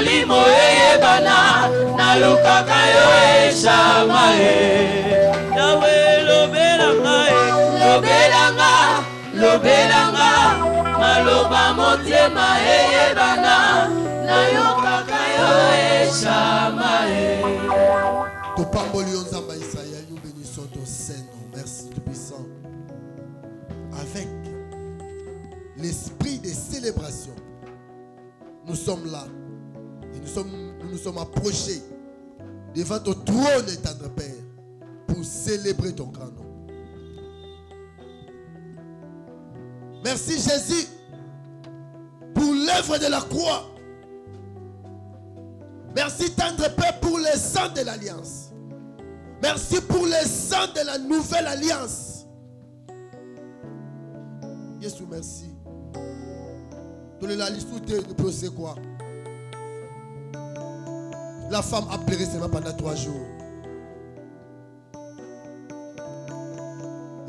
molimo eyebana nalukaka yo eshama Yahweh lobelanga lobelanga maloba motema eyebana nalukaka yo eshama Topamboli onzamba Isaïa, nous bénissons ton Saint-Nom. Merci Tout-Puissant. Avec l'esprit des célébrations, nous sommes là et nous nous sommes approchés devant ton trône, tendre Père, pour célébrer ton grand nom. Merci Jésus pour l'œuvre de la croix. Merci tendre Père pour le sang de l'alliance. Merci pour le sang de la nouvelle alliance. Jésus, merci. Tous les lalistes de procès quoi. La femme a pleuré seulement pendant 3 jours.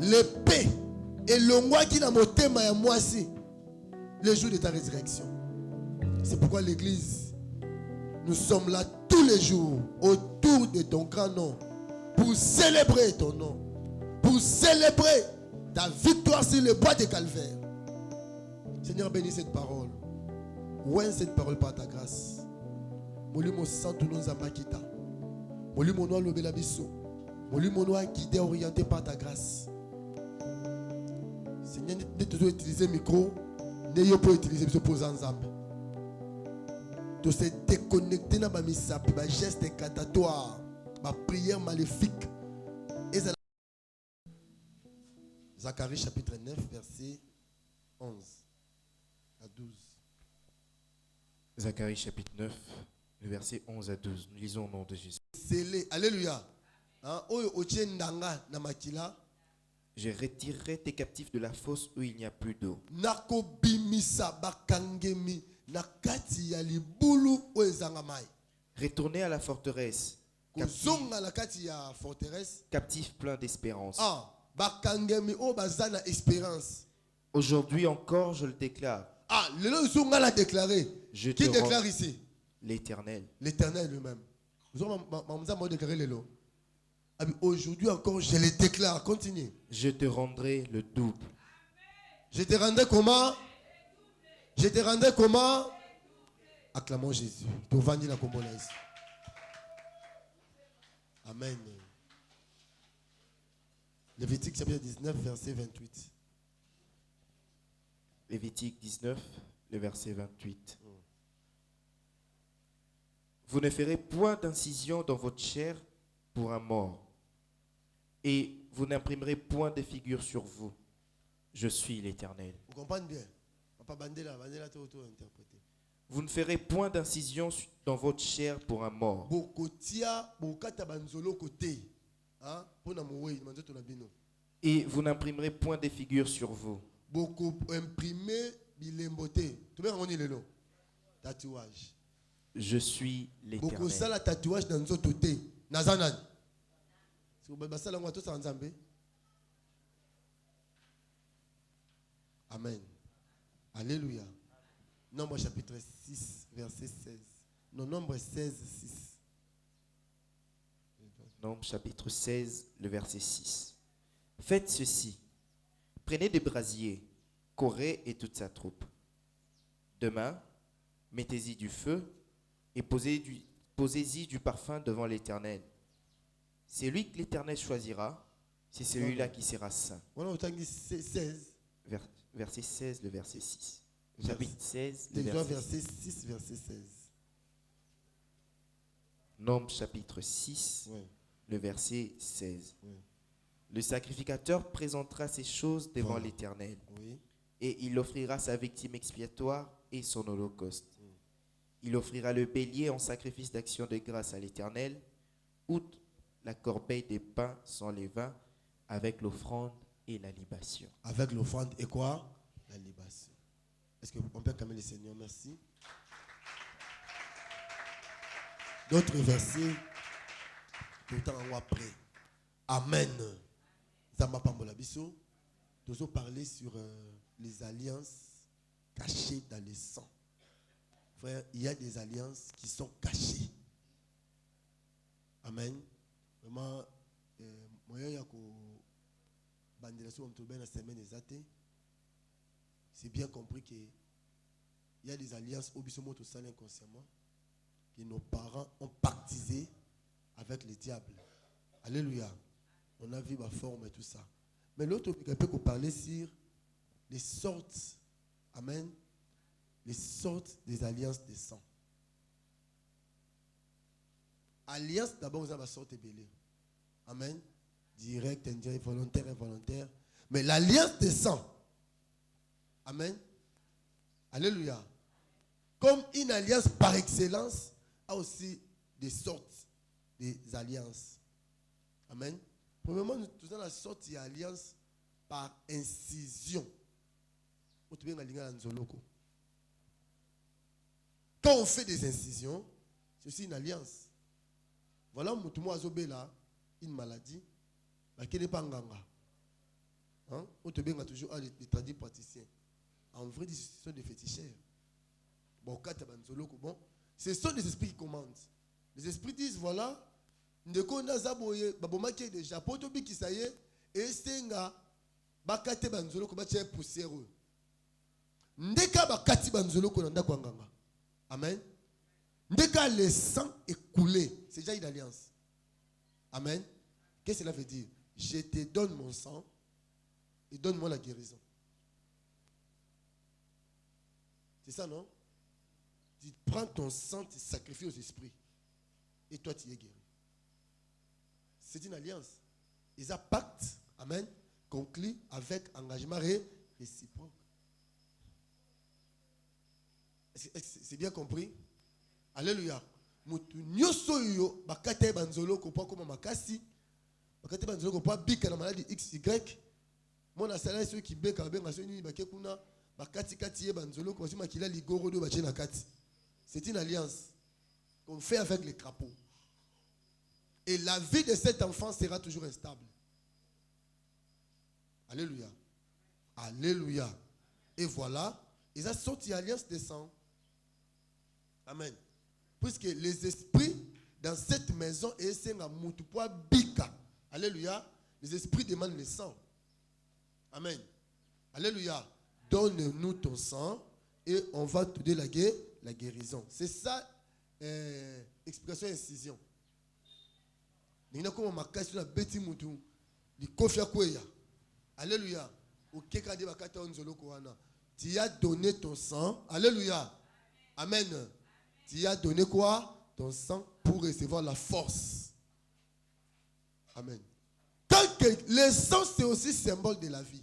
L'épée et le roi qui n'a monté à moi aussi. Le jour de ta résurrection. C'est pourquoi l'église, nous sommes là tous les jours autour de ton grand nom pour célébrer ton nom, pour célébrer ta victoire sur le bois de Calvaire. Seigneur, bénis cette parole. Ouais, cette parole par ta grâce. Molimo santo nous amakita. Molimo noa lobela biso. Molimo noa guidé, orienté par ta grâce. Seigneur, ne te dois utiliser le micro, ne pas utiliser le posant ensemble. De se déconnecter dans ma geste incantatoire, ma prière maléfique. Zacharie chapitre 9, verset 11 à 12. Zacharie chapitre 9, le verset 11 à 12. Nous lisons au nom de Jésus. Alléluia. Je retirerai tes captifs de la fosse où il n'y a plus d'eau. Retournez à la forteresse, captifs pleins d'espérance. Aujourd'hui encore, je le déclare. Je Qui déclare ici? L'Éternel. L'Éternel lui-même. Aujourd'hui encore, je le déclare. Continue. Je te rendrai le double. Je te rendrai comment? Je te rendrai comment? Acclamons Jésus. Amen. Lévitique chapitre 19, verset 28. Lévitique 19, le verset 28. Vous ne ferez point d'incision dans votre chair pour un mort, et vous n'imprimerez point de figure sur vous. Je suis l'Éternel. Vous comprenez bien? Vous ne ferez point d'incision dans votre chair pour un mort. Et vous n'imprimerez point de figure sur vous. Je suis l'Éternel. Amen. Alléluia. Nombre chapitre 6, verset 16. Non, nombre 16, 6. Nombre chapitre 16, le verset 6. Faites ceci. Prenez des brasiers, Corée et toute sa troupe. Demain, mettez-y du feu et posez-y du parfum devant l'Éternel. C'est lui que l'Éternel choisira, c'est celui-là qui sera saint. Verset 16, le verset 6. Chapitre 16, le verset 6, verset 16. Nombre chapitre 6, oui. Le verset 16. Oui. Le sacrificateur présentera ces choses devant l'Éternel. Oui. Et il offrira sa victime expiatoire et son holocauste. Oui. Il offrira le bélier en sacrifice d'action de grâce à l'Éternel, outre la corbeille des pains sans levain, avec l'offrande et la libation. Avec l'offrande et quoi? La libation. Est-ce qu'on peut acclamer le Seigneur? Merci. D'autres versets, pourtant on après. Amen. Zamba Pambola Bisso. Nous allons parler sur les alliances cachées dans le sang. Frère, il y a des alliances qui sont cachées. Amen. Vraiment, c'est bien compris qu'il y a des alliances au bisomo tout ça inconsciemment que nos parents ont pactisé avec le diable. Alléluia. On a vu ma forme et tout ça. Mais l'autre peut parler sur les sortes, amen, les sortes des alliances de sang. Alliance, d'abord, vous avez la sorte belée. Amen. Direct, indirect, volontaire, involontaire. Mais l'alliance de sang. Amen. Alléluia. Comme une alliance par excellence, a aussi des sortes des alliances. Amen. Premièrement, nous avons la sorte d'alliance par incision. Quand on fait des incisions, c'est aussi une alliance. Voilà, Moutoumou Azobela, une maladie, qui n'est pas nganga. On te bien toujours des tradis praticiens. En vrai, ce sont des féticheurs. Bon, ce sont des esprits qui commandent. Les esprits disent voilà, ndeko nazaboye, babomaki déjà, potobi kisaye, et senga, bakate banzolo ko bache poussiéreux. Ndeka bakati banzolo ko nanda kwa nganga. Amen. Ndeka le sang est coulé. C'est déjà une alliance. Amen. Qu'est-ce que cela veut dire? Je te donne mon sang et donne-moi la guérison. C'est ça, non? Tu prends ton sang, tu sacrifies aux esprits. Et toi, tu es guéri. C'est une alliance. Ils ont un pacte, amen, conclu avec engagement réciproque. C'est bien compris? Alléluia. Mutu nyoso yo bakate banzolo ko pa comme makasi bakate banzolo ko pa bika na maladie XY mona sala ceux qui beka benga so ni bakekuna bakati kati ye banzolo ko sima kila ligoro do bache na kati. C'est une alliance qu'on fait avec les crapauds. Et la vie de cet enfant sera toujours instable. Alléluia. Alléluia. Et voilà, ils ont sorti alliance de sang. Amen. Puisque les esprits dans cette maison essaient de moutupoa bika. Alléluia. Les esprits demandent le sang. Amen. Alléluia. Donne-nous ton sang et on va te donner la guérison. C'est ça, explication incision. Alléluia. Tu as donné ton sang. Alléluia. Amen. Tu as donné quoi? Ton sang pour recevoir la force. Amen. Le sang, c'est aussi symbole de la vie.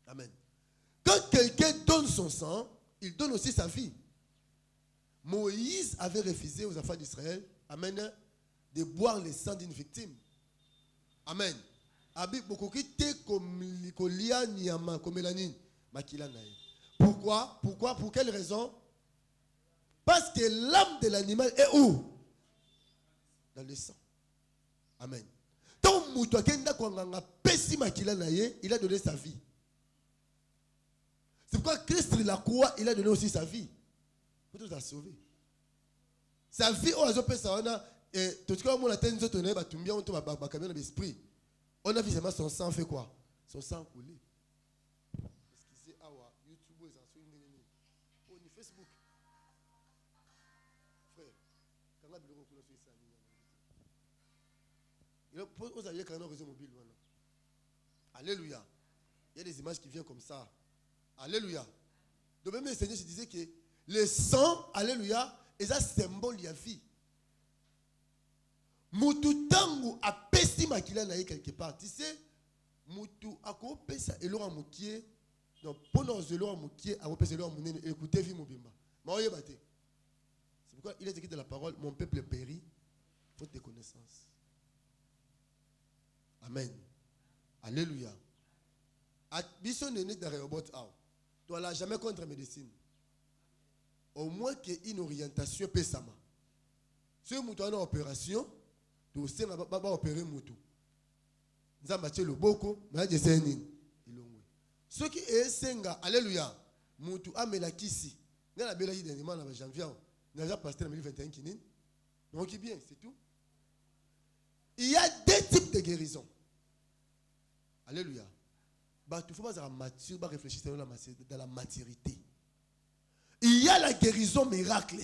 Amen. Quand quelqu'un donne son sang, il donne aussi sa vie. Moïse avait refusé aux enfants d'Israël, amen, de boire le sang d'une victime. Amen. Pourquoi? Pour quelle raison? Parce que l'âme de l'animal est où? Dans le sang. Amen. Donc, il a donné sa vie. C'est pourquoi Christ, la croix, il a donné aussi sa vie. Pour tout sauver. Sa vie, on a vu seulement son sang fait quoi? Son sang coulé. Facebook. Frère, alléluia. Il y a des images qui viennent comme ça. Alléluia. Donc même le Seigneur se disait que le sang, alléluia, est un symbole de la vie. Mutu tangu a pesi makila na quelque part. Tu sais, mutu ako pesa elora mukie. Donc pendant elora mukie, a pesa elora munene écoutez vie mobimba. Ma oye bate. C'est pourquoi il est écrit dans la parole, mon peuple périt faute de connaissance. Amen. Alléluia. Biso n'est dans Rehoboth out. Tu n'as jamais contre médecine. Au moins qu'il y ait une orientation pesama. Si tu as une opération, tu sais que tu vas opérer mutu. Nous avons battu le boko, mais il y a ceux qui est senga, alléluia, mutu amelakisi. la belle idée de en janvier. Nous avons passé en 2021 qui n'est. Donc bien, c'est tout. Il y a deux types de guérison. Alléluia. Il faut pas mature, réfléchir dans la maturité. Il y a la guérison miracle.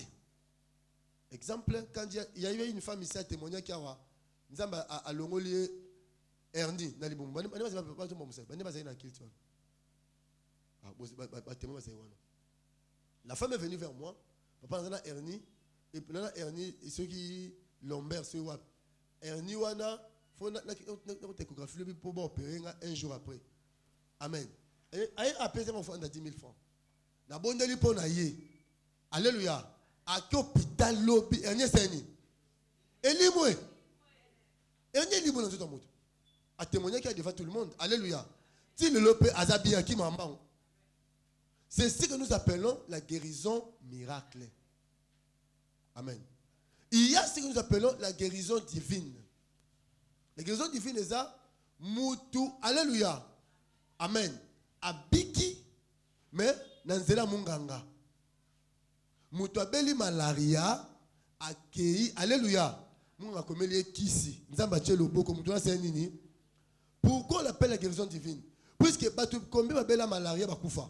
Exemple, quand il y a eu une femme ici à témoigner qui a l'ongolier Ernie. La femme est venue vers moi. Papa a Ernie. Et puis là, Ernie, ceux qui Lambert, ceux qui Ernie, wana, faut échographie pour opérer un jour après. Amen. Et après, mon frère, on a 10 000 francs. La bonne délit pour naïe. Alléluia. À quel hôpital lobby, Ernie, c'est Ernie. Elimwe. Ernie, libre dans tout le monde. À témoigner qu'il y a devant tout le monde. Alléluia. Si le lopé Azabi qui maman. C'est ce que nous appelons la guérison miracle. Amen. Il y a ce que nous appelons la guérison divine. La guérison divine est ça. Mutu. Alléluia. Amen. Abiki. Mais nanzela munganga. Mutu abeli malaria. Akei. Alléluia. Munga komeli kisi. Nzamba tchelo boko. Mutu na c'est nini. Pourquoi on appelle la guérison divine? Puisque combien babeli la malaria bakufa.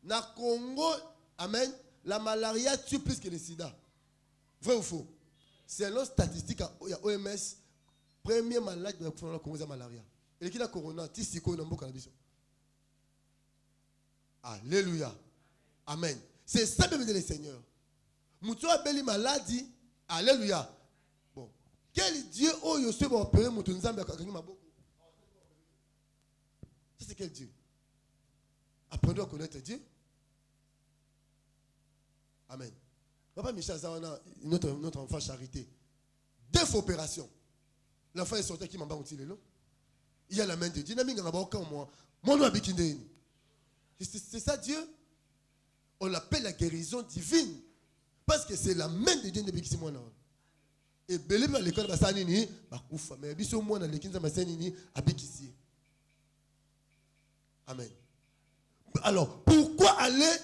Na Congo, amen, la malaria tue plus que le sida. Vrai ou faux? Selon statistique à OMS, premier malade de la Congo, c'est la malaria. Et qui a corona, tisiko na mboka na biso. Alléluia. Amen. C'est ça même le Seigneur. Moutou a belle maladie. Alléluia. Bon. Quel Dieu oh yo se va opérer moutou nzambe akangi maboko. C'est quel Dieu? Apprenons à connaître Dieu. Amen. Papa Michel, notre enfant charité. 2 opérations. L'enfant est sorti qui m'a dit il y a la main de Dieu. C'est ça Dieu. On l'appelle la guérison divine. Parce que c'est la main de Dieu depuis que c'est moi. Et belé à l'école de Sanini, mais biso moi dans l'équipe de Sanini abikisi. Amen. Alors, pourquoi aller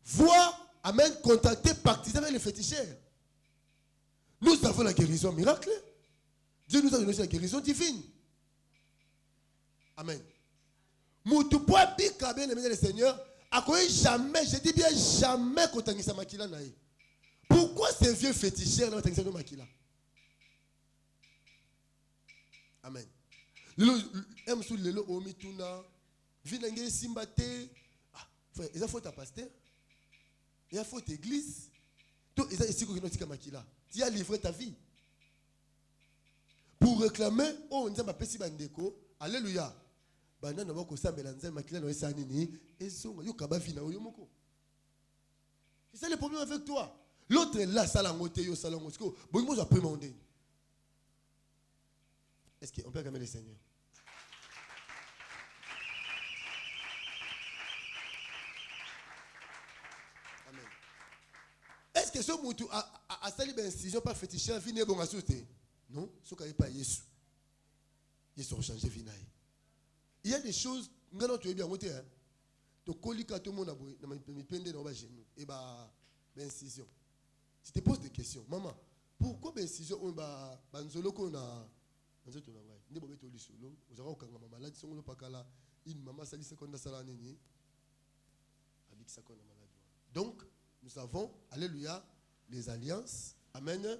voir, amen, contacter, participer avec les féticheurs? Nous avons la guérison miracle. Dieu nous a donné la guérison divine. Amen. Moutoupoua bika bien aimé le Seigneur, a quoi jamais, je dis bien jamais contacter sa makila naï. Pourquoi ces vieux féticheurs n'ont pas contacté sa makila? Amen. Lelo, sous lelo omituna. Vinenge simbate. Frère, il faut ta pasteur. Il faut ta église. Tout ça ici que nous makila. Tu as livré ta vie. Pour réclamer, oh, nous avons pesi bandeko. Alléluia. Bana na bako sambela nzema makila no esa nini? Ezonga yo kaba vina yo moko. C'est ça le problème avec toi. L'autre est là salangote yo salangote. Bon moi j'ai demandé. Est-ce qu'on peut acclamer le Seigneur? Est-ce que ce moutou a sali ben incision par féticheur vine bon assoté? Non, ce qu'il n'y a pas Jésus. Ils sont changés vinaï. Il y a des choses, nous tu es bien monté hein. To kolika tout le monde a boui, na me pende dans bas genou et bah ben incision. Tu te poses des questions, maman, pourquoi ben incision on ba banzolo qu'on a nzoto na ngai. Ndi bobeto lisolo, ozaka okanga mama malade songolo pakala, une maman sali seconde sala nini? Abik seconde maladie. Donc nous avons, alléluia, les alliances. Amen.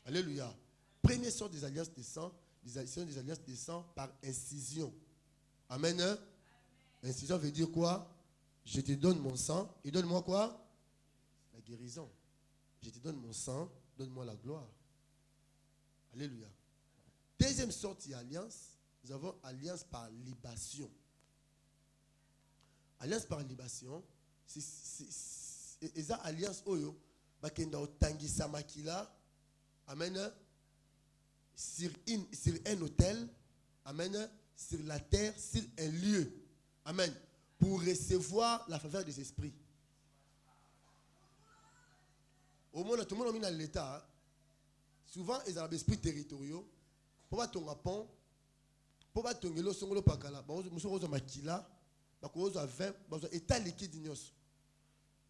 Alléluia. Première sorte des alliances des sangs, des alliances des sangs par incision. Amen. Incision veut dire quoi? Je te donne mon sang et donne-moi quoi? La guérison. Je te donne mon sang, donne-moi la gloire. Alléluia. Deuxième sorte d'alliance, nous avons alliance par libation. Alliance par libation, c'est ça alliance oyo bakenda otangisa makila. Amen. Sur un hôtel. Amen. Sur la terre, sur un lieu. Amen. Pour recevoir la faveur des esprits. Au monde, tout le monde a mis dans l'état. Souvent, ils ont des esprits territoriaux. Pour pas ton pont, pour pas ton gelo songolo pakala. Bah, nous sommes makila. Bah, nous avons 20. Bah, état liquide d'ignos.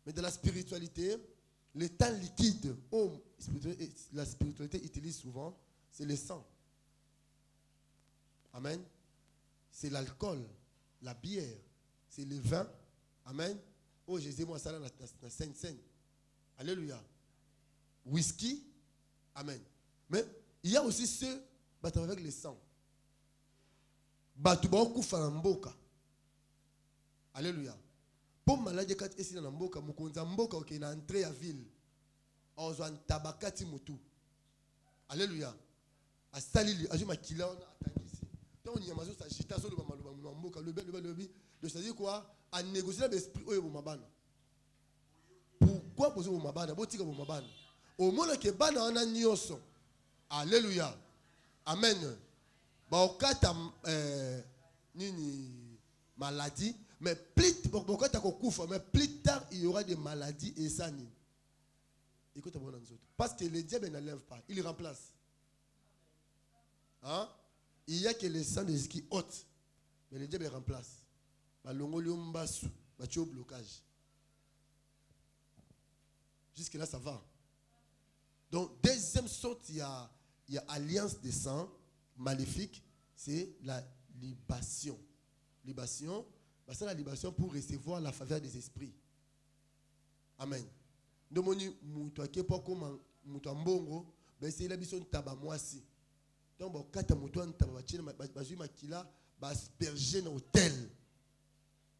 Mais dans la spiritualité, le temps liquide, la spiritualité utilise souvent, c'est le sang. Amen. C'est l'alcool, la bière, c'est le vin. Amen. Oh Jésus, moi, ça là, la Sainte-Seine. Alléluia. Whisky. Amen. Mais il y a aussi ceux qui avec le sang. Alléluia. Pour maladie quand ici dans mboka mukonza mboka ok na entrée à ville. Ozwan tabakati mutu. Alléluia. Asali ajuma kila on atangisi. Donc on y a mazo sa chita so le mboka le de c'est-à-dire quoi à négocier l'esprit oyo mabana. Pourquoi poser mabana botika mabana. Au moins que bana on a nyoso. Alléluia. Amen. Ba okata nini maladie. Mais plus tard, il y aura des maladies et ça. Écoute, parce que le diable n'enlève pas, il remplace. Hein? Il y a que le sang de qui ôte, mais le diable remplace. Blocage. Jusque-là, ça va. Donc, deuxième sorte, il y a alliance de sang maléfique, c'est la libation. Libation. C'est la libation pour recevoir la faveur des esprits. Amen. Donc,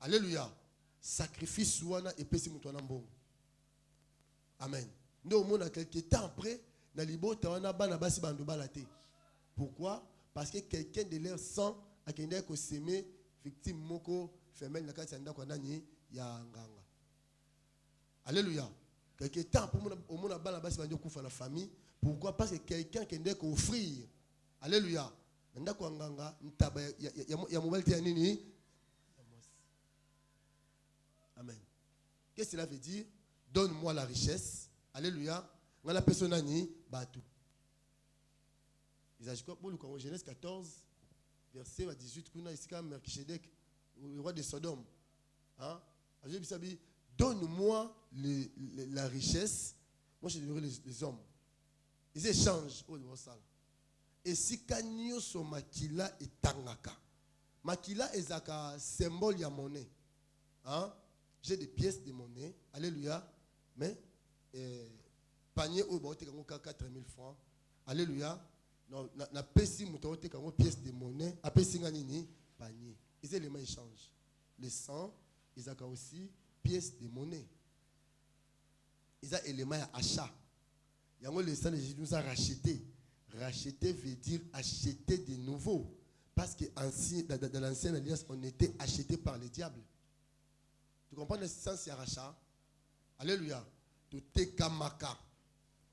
alléluia. Sacrifice et pesi mutwana mbongo. Amen. Donc, on a quelques temps après, na libo tawana bana basi bandu balate. Pourquoi? Parce que quelqu'un de leur sang a quelqu'un qui s'aimé victime moko femelle na kati anda kwa nani ya nganga. Alléluia. Quelque temps pour mon bana basi bandi kufa na famille. Pourquoi? Parce que quelqu'un qui ndeko offrir. Alléluia. Nda kwa nganga ntaba ya mobile te nini. Amen. Qu'est-ce que cela veut dire? Donne-moi la richesse. Alléluia. Ngala personne nani batu. Isaïe quoi pour le Genèse 14 verset 18 kuna iska Melchisedek le roi de Sodome. Hein? Donne-moi la richesse. Moi, je donnerai les hommes. Ils échangent. Et si kanyo so makila et tangaka. Makila est un symbole de monnaie. Hein? J'ai des pièces de monnaie. Alléluia. Mais, panier au bord, 4000 francs. Alléluia. Na pesi mutote kango pièces de monnaie. A pesi nganini panier. Les éléments échangent. Le sang, ils ont aussi pièces de monnaie. Ils ont éléments d'achat. Le sang de Jésus nous a racheté. Racheter veut dire acheter de nouveau. Parce que dans l'ancienne alliance, on était acheté par le diable. Tu comprends le sens de rachat? Alléluia. Tout est kamaka.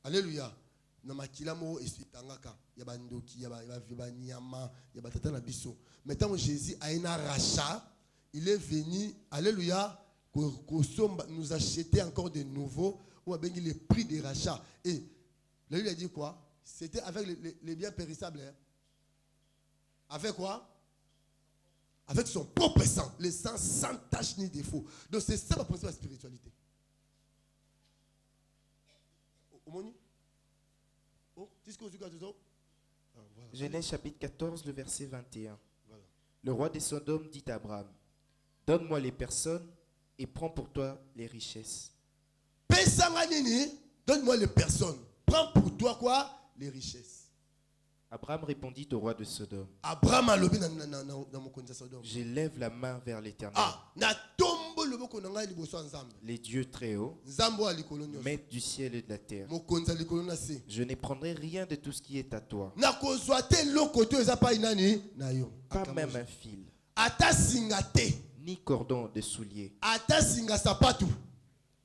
Alléluia. Namakilamo et suitangaka. Yabandoki, yabanyama, yabatata na biso. Maintenant Jésus a un rachat, il est venu, alléluia, nous acheter encore de nouveau, ou a béni le prix des rachats. Et là il a dit quoi? C'était avec les biens périssables. Hein? Avec quoi? Avec son propre sang, le sang sans tache ni défaut. Donc c'est ça ma principale spiritualité. Genèse chapitre 14, le verset 21. Voilà. Le roi de Sodome dit à Abraham, donne-moi les personnes et prends pour toi les richesses. Donne-moi les personnes. Prends pour toi quoi? Les richesses. Abraham répondit au roi de Sodome. Abraham a levé je lève la main vers l'Éternel. Les dieux très hauts, maître du ciel et de la terre. Je ne prendrai rien de tout ce qui est à toi. Pas même un fil. Ni cordon de soulier.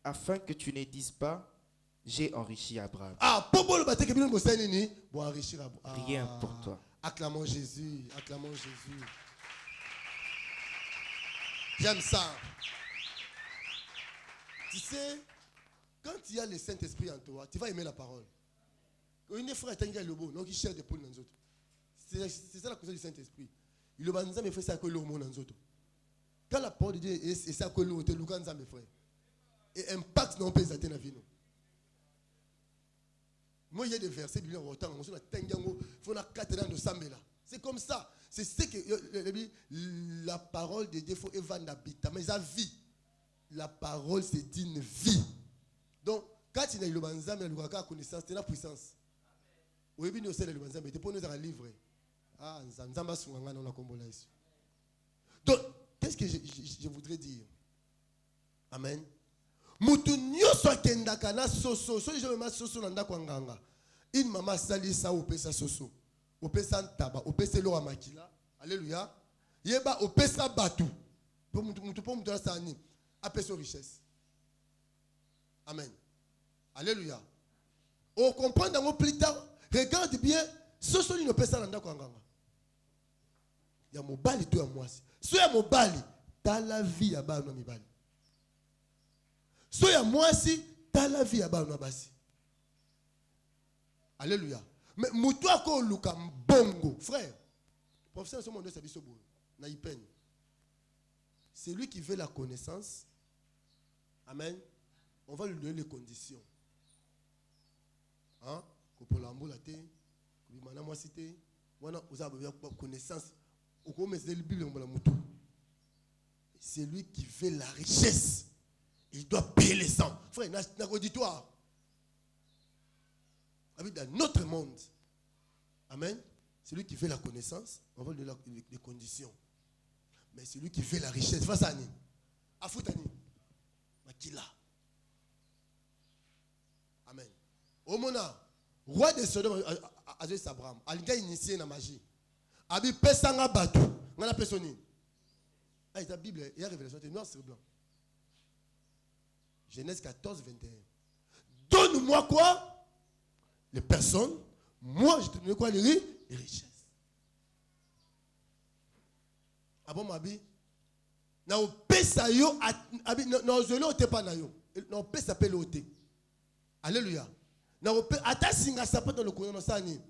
Afin que tu ne dises pas, j'ai enrichi Abraham. Rien pour toi. Acclamons Jésus. Acclamons Jésus. J'aime ça. Tu sais, quand il y a le Saint-Esprit en toi, tu vas aimer la parole. Une frère est le beau, donc il cherche des poules dans les autres. C'est ça la cause du Saint-Esprit. Il va nous faire ça que l'homme dans les autres. Quand la parole de Dieu est ça que l'homme, tu es le frère. Et impact non pas dans la vie. Moi, il y a des versets bibliques en temps. C'est comme ça. C'est ce que la parole de Dieu faut évander d'habitat. Mais la vie, la parole c'est une vie. Donc, quand il y a le banzam, il y a la connaissance, c'est la puissance. Oui, bien aussi le banzam, mais pour nous avoir livré. Ah, nzamba sunganga na kombola ici. Donc, qu'est-ce que je voudrais dire? Amen. Mutu nyoso kendaka na soso, so je me soso na ndako nganga. Une maman sali sa opesa soso. Opesa ntaba, opesa lo makila. Alléluia. Yeba opesa batu. Pour mutu sa ni. Apesa richesse. Amen. Alléluia. On comprend dans plus tard, regarde bien, soso ni opesa na ndako nganga. Ya mobali to ya mwasi. So ya mobali, ta la vie ya ba no mibali. So ya mwasi, ta la vie ya ba no basi. Alléluia. Mais mutua ko luka mbongo, frère. Professeur ce monde ça biso bo na ipen. C'est lui qui veut la connaissance. Amen. On va lui donner les conditions. Hein? Ko polambo la té, ko bimana mwasi té, wana oza ba connaissance. C'est lui qui fait la richesse. Il doit payer les sangs. Frère, dans l'auditoire. Dans notre monde. Amen. C'est lui qui fait la connaissance. On va lui donner les conditions. Mais c'est lui qui fait la richesse. Face à Ani. Afoutani. Makila. Amen. Au Mona, roi de Sodome, Azez Abraham, il a initié la magie. Abi pesanga batu. Ngana pesoni. Ah, la Bible, il y a révélation, c'est noir sur blanc. Genèse 14, 21. Donne-moi quoi? Les personnes. Moi, je te donne quoi? Les richesses. Ah bon, Mabi? Na o pesa yo, abi na zolo te pa na yo. Na o pesa pe lo te. Alléluia. Na o pe ata singa sapato dans le courant no sani.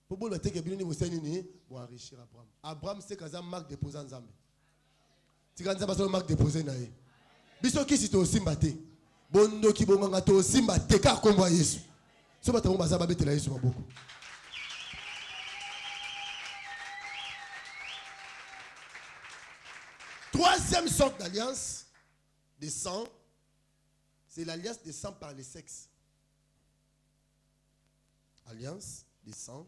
Pour vous, que bien vous pour enrichir Abraham. Abraham, c'est quand marque déposé en Zambie. Si quand ça marque déposé naïe. Biso qui si to simbate. Bondo ki bonga to simbate ka komba Yesu. So bata mo bazaba betela Yesu maboko. Troisième sorte d'alliance des sang, c'est l'alliance des sang par le sexe. Alliance des sang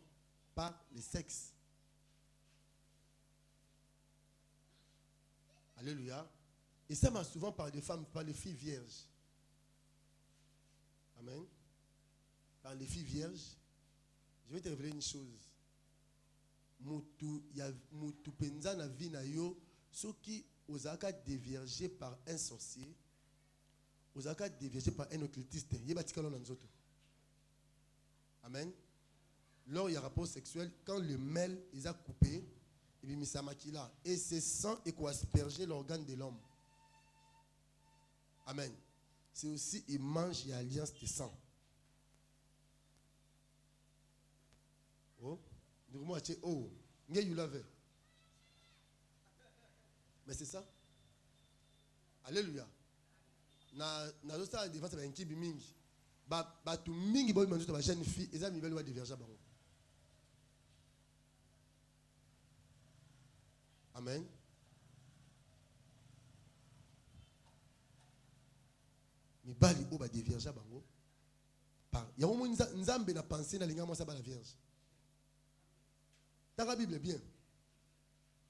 par le sexe. Alléluia. Et ça m'a souvent par des femmes, par les filles vierges. Amen. Par les filles vierges. Je vais te révéler une chose. Mutu penza na vie na yo, ceux qui osaka dévierger par un sorcier, osaka dévierger par un occultiste. Yebatikalo na nzoto. Amen. Lors il y a rapport sexuel, quand le mâle est coupé, et ce sang est quoi asperger l'organe de l'homme. Amen. C'est aussi, il mange l'alliance de sang. Oh, oh, you l'avez. Mais c'est ça. Alléluia. Na ça défense ba nkibi mingi. Ba tu mingi boy manzo ba jeune fille, et ça mi belle diverger bango. Amen. Mi bali o ba diverger bango. Par il y a au moins nzambe na penser na linga mo sa ba la vierge. Dans la Bible est bien.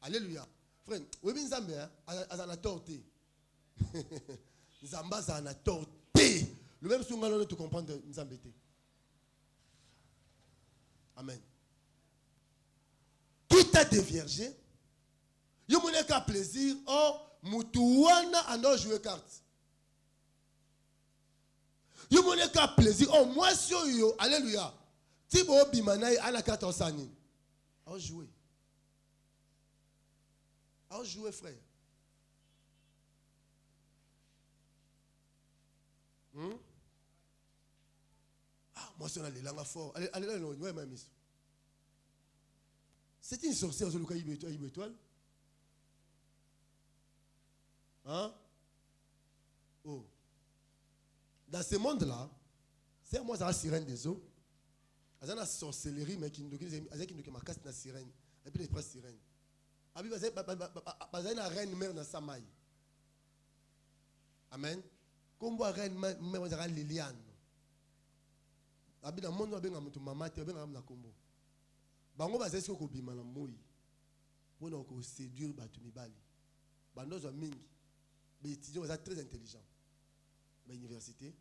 Alléluia. Frère, oui bien nzambe a torté. Nzamba ça a torté. Le même souvent on te comprendre nzambe té. Amen. Qui t'a déviergé? Yo mon ka plaisir, oh mutuwana ando jouer carte. Yo mon ka plaisir, oh moi sur yo, alléluia. Tibo bimanai ala carte osani. Oh jouer. Oh jouer frère. Ah, moi c'est les langues fort. Allez là, non, ouais, même. C'est une sorcière sur le cas étoile. Hein? Oh, Dans ce monde-là, c'est moi, c'est la sirène des eaux. C'est la sorcellerie, mais qui nous casse la sirène. Et puis, les presse sirène. Et puis, c'est la reine mère dans sa maille. Amen. Comme la reine mère, c'est la Liliane. Et puis, dans le monde, on a un maman, on a un combo. Bango bazali ko bima na moi pona ko séduire batu mibali bandozo mingi ba étudiants sont très intelligents ba université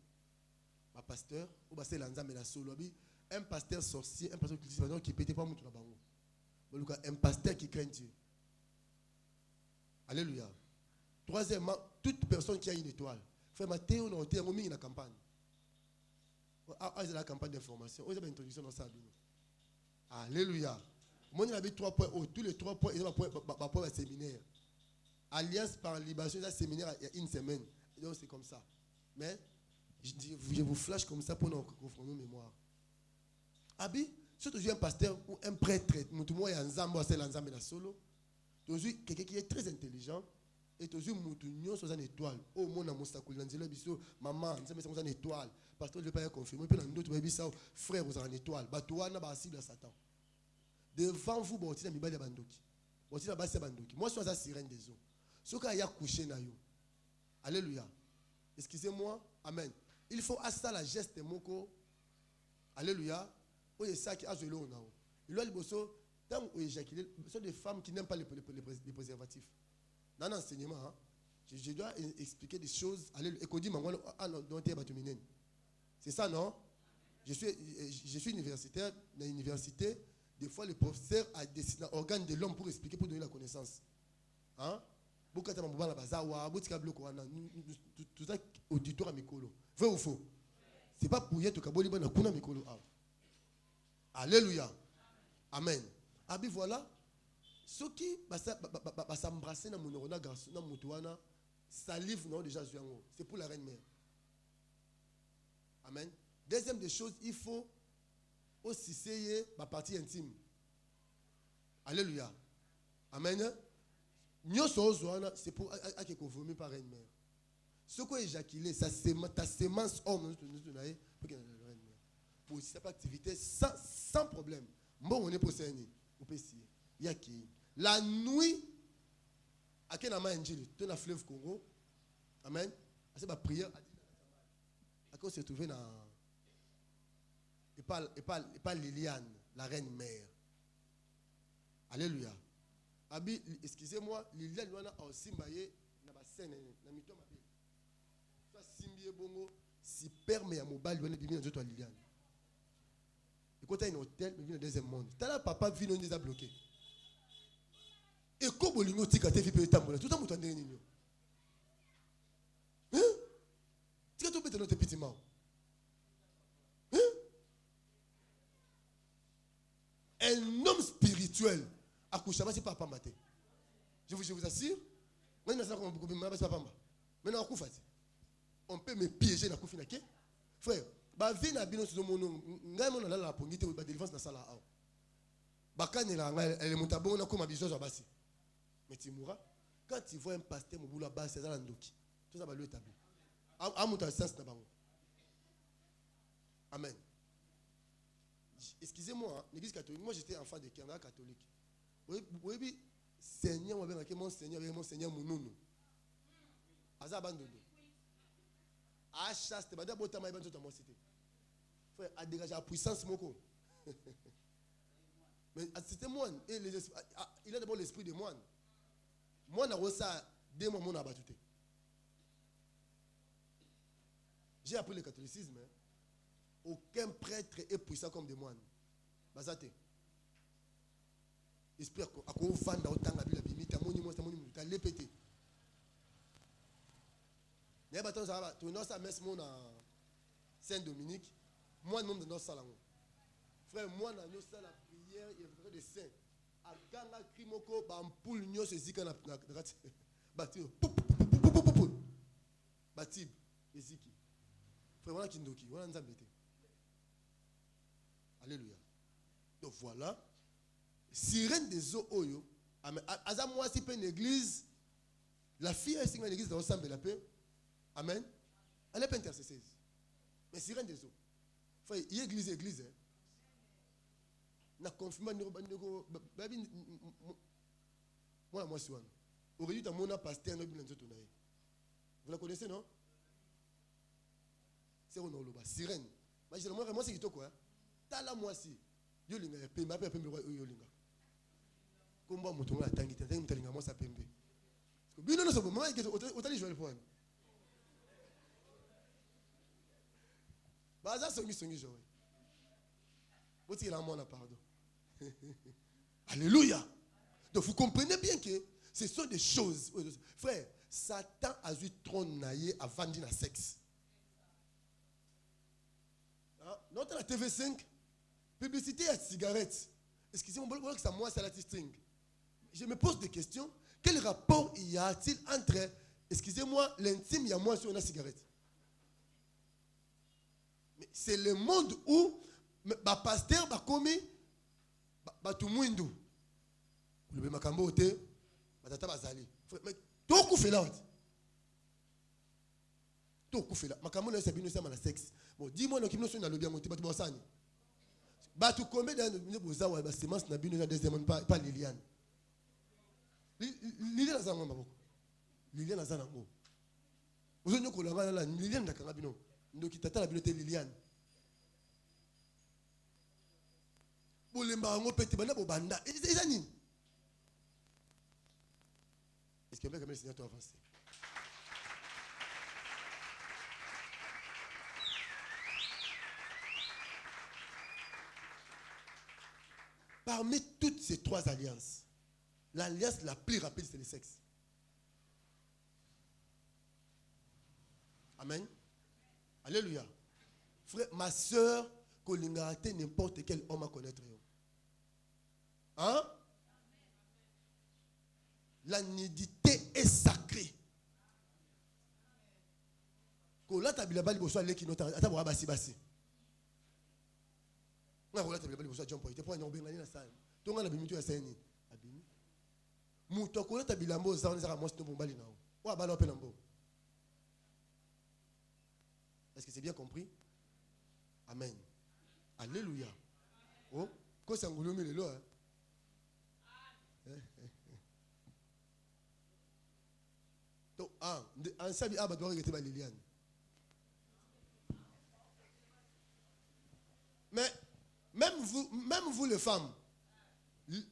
ba pasteur ou ba c'est nzambe na solo bi un pasteur sorcier un pasteur qui pétait pas mutu na bango boluka un pasteur qui craint Dieu. Alléluia. Troisièmement, toute personne qui a une étoile frère Mathéo na hôtel mingi na campagne la campagne d'information on a une introduction dans ça. Alléluia. Moi, il y avait 3 points. Tous les 3 points, ils ont un point séminaire. Alliance par libération, un séminaire il y a une semaine. Et donc, c'est comme ça. Mais, je vous flash comme ça pour nous confronter nos mémoires. Abi, si tu es un pasteur ou un prêtre, tout le monde est en Zambo, c'est l'ensemble de la solo. Tu es quelqu'un qui est très intelligent. Et tu es une étoile. Oh, mon amour, ça coule dans le biseau. Maman, c'est une étoile. Parce que je ne vais pas confirmer. Puis, dans d'autres, frère, vous avez une étoile. Batouana, bah, cible à Satan. Devant vous, vous avez une bandoki. Vous avez une bandoki. Moi, je suis la sirène des eaux. Ce qu'il y a couché, alléluia. Excusez-moi. Amen. Il faut à la geste moko. Alléluia. Oui, c'est ça qui a joué là. Il y a ce sont des femmes qui n'aiment pas les préservatifs. Dans l'enseignement, je dois expliquer des choses. C'est ça, non? Je suis universitaire. Dans l'université, des fois, le professeur a dessiné un organe de l'homme pour expliquer, pour donner la connaissance. Hein? Tout ça, auditoire à Mikolo. Vrai ou faux? Ce n'est pas pour y être au Mikolo. Alléluia. Amen. Abi voilà. Ceux qui s'embrasser dans mon garçon, dans mon toana, salive, non, déjà, c'est pour la reine mère. Amen. Deuxième des choses, il faut aussi essayer ma partie intime. Alléluia. Amen. C'est pour que vous vomissez par reine mère. Ce qui est éjaculé, ta sémence homme, pour cette activité sans problème. Bon, on est pour ça. Il y a qui? La nuit, à quel moment tu es dans le fleuve Congo? Amen. C'est ma prière. À quoi se trouve dans. Et pas Liliane, la reine mère. Alléluia. Abi, excusez-moi, Liliane, on a aussi maillé dans la scène. Dans le temps, soit Simbié Bongo, si permet à Mobile, on est bien dans Liliane. Et quand tu as un hôtel, on vient dans le deuxième monde. Tu as là, papa, vit, on est déjà bloqué. Et comme on a dit que tu as fait tout le monde, tu as dit hein? Tu as tout fait dans notre petit mot. Hein? Un homme spirituel, à Kouchama, c'est pas papa maté. Je vous assure. Maintenant, on peut me piéger dans le Koufina. Frère, bah vie na bino sur mon nom, ngai mon la pongite ba délivrance na sala aw. Bakane la ngai elle monta bon na comme biso basi. Mais Timura, quand tu vois un pasteur mobula bas c'est dans ndoki. Tout ça va lui établir. A monta sens na bango. Amen. Excusez-moi, l'église catholique, moi j'étais enfant de Canada catholique. Oui, Seigneur, mon Seigneur Mounounu. Azabandolo. A chasse, tu vas d'abord t'amener dans ta cité. Frère, a dégagé la puissance moko. Mais c'était moine. Il a d'abord l'esprit de moine. Moine a reçu deux mois mon abattu. J'ai appris le catholicisme. Hein. Aucun prêtre est puissant comme des moines. Bazate. Esprit à quoi vous vendez autant la Bible, tu as l'épété. Tu as ça messe mon Saint-Dominique. Moi, non, dans ça. Frère, moi, dans la prière, il y a vrai de saint. À Ganga Krimoko, Bampoul, Nyo, c'est Zika, Batib, Batib, Eziki. Frère, voilà Kindoki, voilà Nzambete. Alléluia. Donc voilà. Sirène des eaux, Oyo. Aza moi, si pas une église, la fille est une église dans l'ensemble de la paix. Amen. Elle n'est pas intercesseuse. Mais sirène des eaux. Frère, il y a église. Na confirmé moi suis aujourd'hui tu as mon pasteur vous la connaissez non? C'est on a sirène. Mais je moi c'est qui quoi? T'as la moi si yo linga pembe après pembe yo linga. Komba mutunga atangi tangi mutalinga moi ça pembe. Bino no so moi otali jouer le point. Baza songi jouer. Votre il a mon pardon. Alléluia. Donc vous comprenez bien que ce sont des choses. Frère, Satan a eu trône naïe avant de la sexe. Notre la TV5, publicité à cigarette. Excusez-moi, que ça moi c'est la string. Je me pose des questions. Quel rapport y a-t-il entre, excusez-moi, l'intime et moi sur la cigarette? Mais c'est le monde où ba pasteur ba komi ba tumwindu le makambo ote batata bazali mais to kufela wat to kufela makambo na sabino sama na sexe bon dis-moi no kimno so na lobia ngote batu bosani batu kombe dans ne bozawa ba semence na bino na deuxième pas Liliane Liliane za ngomba boko Liliane za nango uzonyo ko langa la Liliane ndakanga bino ndoki tata la bino te Liliane. Est-ce que le Seigneur t'a avancé? Parmi toutes ces trois alliances, l'alliance la plus rapide, c'est le sexe. Amen. Alléluia. Frère, ma soeur, Kolingate, n'importe quel homme à connaître. Hein? La nudité est sacrée. Quand la table bali bosso aller qui nota ata basi basi. Na la table bali bosso John Paul. Te po nyombe ngani na salle. Tonga na bimitu ya seni. Abini. Muto ko la table lambo za on za mo sto bombali nao. Wa bala pe lambo. Est-ce que c'est bien compris? Amen. Alléluia. Oh, ko sangulumi lelo hein. Donc en sabi aba doit regarder ba Liliane. Mais même vous les femmes,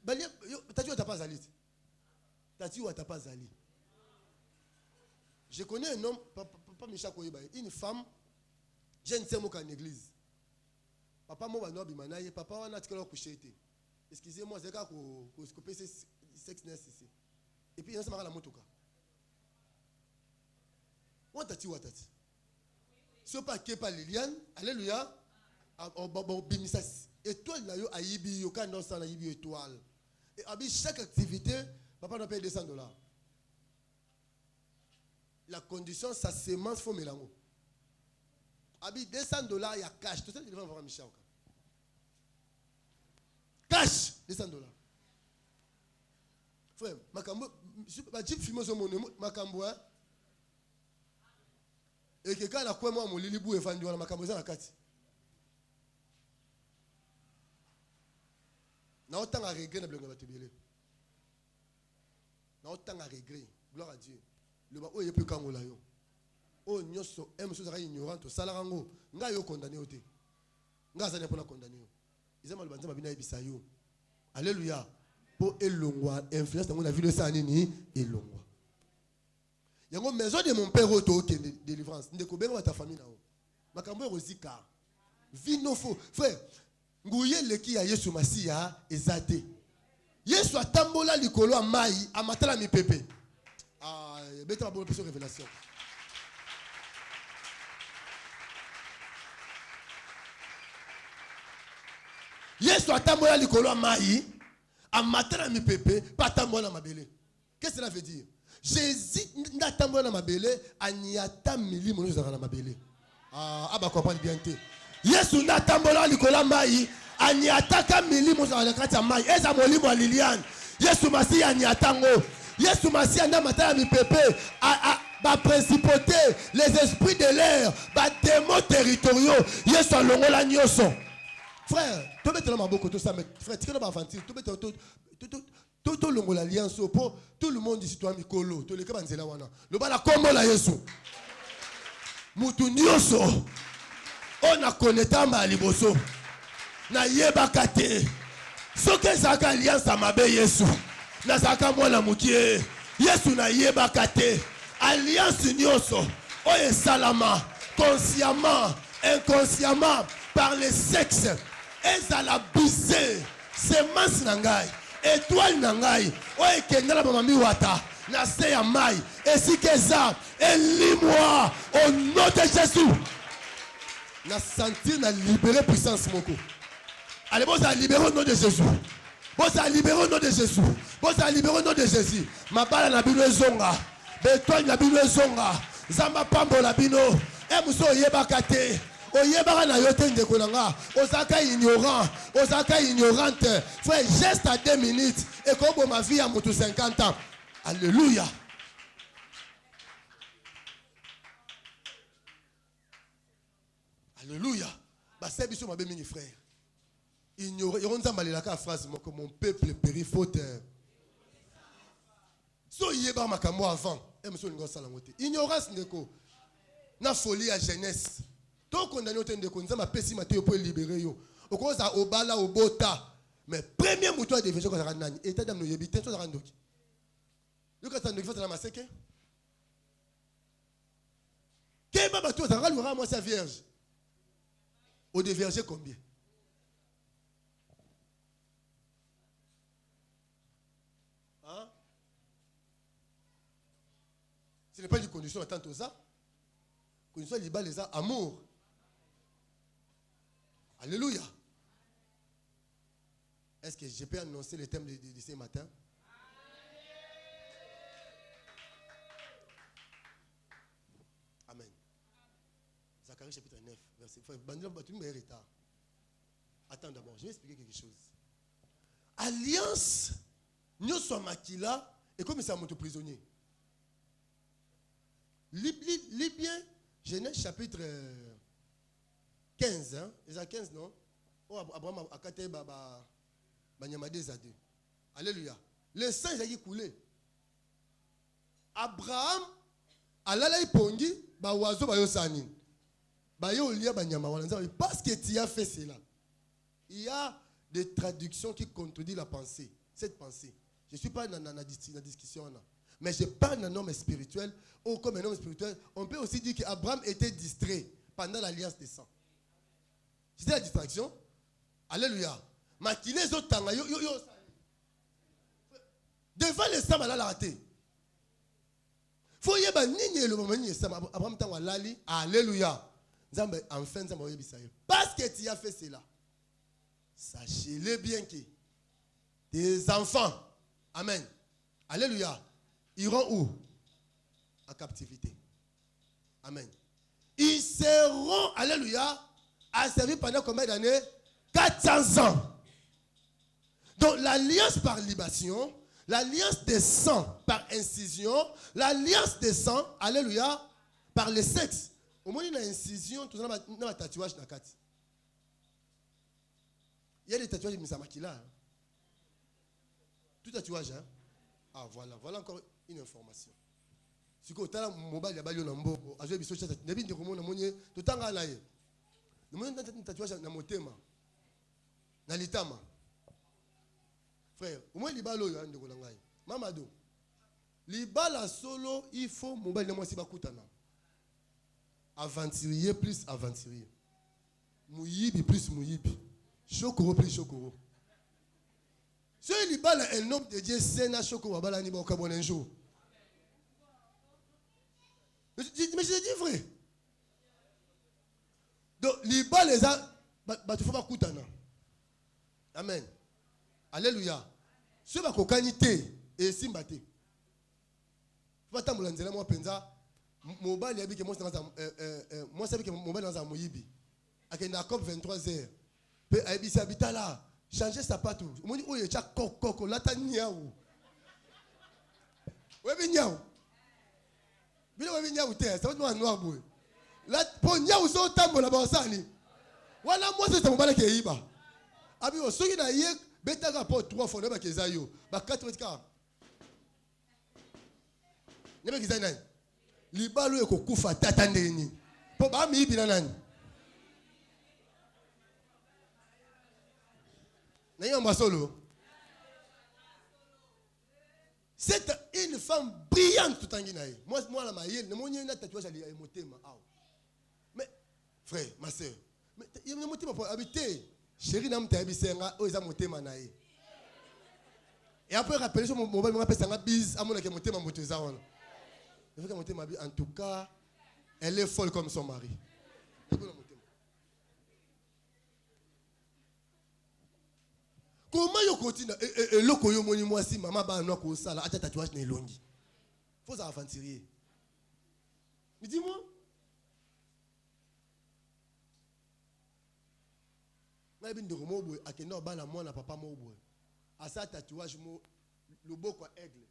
t'as pas zali. T'as pas zali. Je connais un homme, papa Micha Koyeba, une femme, j'ai une sœur en église. Papa moi va bimanaye, papa on a tkelo couché. Excusez-moi, c'est quand qu'on scoper sexe ici. Et puis il y a ça la motoka. On t'a dit watati. Ce pas que pas Liliane, alléluia. Bon bimisa étoile là yo ayibi yo quand on s'en ayibi étoile. Et abi chaque activité, papa doit payer $200. La condition sa semence faut mélanger. Abi $200 il y a cash. Tout ça il va voir Michel. Cash $200. Frère, makambo ba type filmo so mon makambo hein. Et que quand la quoi moi mon lilibu e fandi wana makambo za na kati. Na autant à regret na blenga batubele. Na autant à regret. Gloire à Dieu. Le ba o ye plus kangola yo. O nyoso em so za ignorant to sala rango nga yo condamné oté. Nga za ne pona condamné yo. Izama le banza mabina ebisa yo. Alléluia. Pour elongwa influence dans la vie de ça nini elongwa. Yango maison de mon père auto qui délivrance. Ndeko benga ta famille nao. Makambo rozika. Vino fo. Frère, nguye leki ya Yesu Masiya ezate. Yesu atambola likolo a mai amatala mi pepe. Ah, beta bonne révélation. Yesu atambola likolo a mai amatala mi pepe pas tambola mabele. Qu'est-ce que cela veut dire? Jésus n'a tambola mabele aniata milimo nous na mabele. Ah, ba comprendre bien te. Yesu n'a tambola likolo mai aniata ka milimo na kati mai eza molimo Liliane. Yesu Masiya aniatango. Yesu Masiya na matala mi pepe ba principauté, les esprits de l'air, ba démons territoriaux yo yesu alongola nyonso. Frère, tu mets ma beaucoup tout ça, mais frère, tu ne vas pas avancer. Tout le monde alliance pour tout le monde ici toi mikolo, tout le monde banzela wana. Le bala kombo la yesu. Mutu nyonso. On a connecté ma liboso. Na yeba kate. Soke zaka alliance mabe yesu. Na zaka mwana mukie. Yesu na yeba kate. Alliance nyonso. Oye salama, consciemment, inconsciemment, par le sexe. Ezala bise. Semence nangai. Étoile nangai. Oye kendala mamami wata. Na se ya mai. Esi keza. Elis-moi au nom de Jésus. Na sentir na libérer puissance moko. Allez, vous allez libérer au nom de Jésus. Vous allez libérer au nom de Jésus. Vous allez libérer au nom de Jésus. Ma balle na bino zonga. Béton na bino zonga. Zamba pambo la bino. E muso yeba kate. Oyeba na yote ndeko nanga. Osaka ignorant. Osaka ignorante. Frère, geste à 2 minutes. Et comme ma vie a moto 50 ans. Alléluia. Alléluia. Bah c'est biso mabe mingi frère. Ignorer, on a mal la phrase que mon peuple périt faute. So yeba makamo avant. Et monsieur ngo sala ngote. Ignorance ndeko. Na folie à jeunesse. Tant condamné au ndeko nza ma pesi maté pour libérer yo. Okoza obala obota. Mais premier mouton de vision ko za nani. État d'âme no yebite to za ndoki. Yo ka tandoki fa na maseke. Keba bato za ralura moi sa vierge. Au déverger combien? Hein? Ce n'est pas une condition attente aux ça. Condition liba les amour. Alléluia. Est-ce que je peux annoncer le thème de ce matin? Amen. Zacharie chapitre 9, verset. Attends d'abord, je vais expliquer quelque chose. Alliance, nous sommes là, et comme c'est un moto prisonnier. Lis bien, Genèse chapitre 15, hein? Les 15, non? Oh, Abraham a katé Banyamade Zadé. Alléluia. Le sang est coulé. Abraham, alala ipongi, ba wazo ba yosani. Parce que tu as fait cela. Il y a des traductions qui contredisent la pensée. Cette pensée. Je ne suis pas dans la discussion. Mais je parle d'un homme spirituel. Ou comme un homme spirituel, on peut aussi dire qu'Abraham était distrait pendant l'alliance des sangs. C'était la distraction. Alléluia. Devant les sangs, il a raté. Il faut y avoir le moment Abraham t'a lali. Alléluia. Enfin, parce que tu as fait cela, sachez-le bien que tes enfants, amen, alléluia, iront où? En captivité. Amen. Ils seront, alléluia, asservis pendant combien d'années? 400 ans. Donc l'alliance par libation, l'alliance des sangs par incision, l'alliance des sangs, alléluia, par le sexe. Au moins, il y a une incision, tout ça, il y a un tatouage dans la carte. Il y a des tatouages, mais ça maquille là. Tout tatouage, hein? Ah, voilà encore une information. Si vous avez un mobile, il y a un mobile, il y a un tatouage, il y a un tatouage dans mon thème. Dans l'itama. Frère, au moins, il y a un tatouage. Mamado, l'ibala solo, il faut mobile de moi si bakutana. Aventurier plus aventurier. Mouyibi plus mouyibi. Chokoro plus chokoro. Si il y a un homme de Dieu, c'est un chokoro. Mais je dis vrai. Donc, il y a les gens, il faut pas couper. Amen. Alléluia. Si vous avez qualité et si vous avez moi penza mobile yabi ke moi sabi ke mobile dans un moyibi akenda cop 23h pe abisi habitala changer sapato moni oye cha kokoko lata niaou webi niaou bila webi niaou te ça va noir boy La ponya uso tambo la basani. Wala moi c'est mon balai qui est iba. Abi o soki na ye beta ka po 3 fois ba kezayo. Ba 4 ka. Nebe kizai nani? Libalo eko kufa tata ndeni. Po ba mi ibina nani? C'est une femme brillante tout en Guinée. Moi la maïe, ne m'on y a tatouage à l'émotéma. Mais frère, ma soeur, mais il y a un motif pour habiter. Chérie n'a pas habité nga aux amotéma naïe. Et après rappeler sur mon mobile, me rappelle ça nga bise à mon que motéma motéza on. Je veux que motéma en tout cas, elle est folle comme son mari. Comment yo continue et loko yo moni moi si maman ba no ko sala ata tatouage na longi. Faut aventurier. Mais dis-moi. Na bin de mo boy akenda ba na mwana papa mo boy. Asa tatouage mo loboko aigle.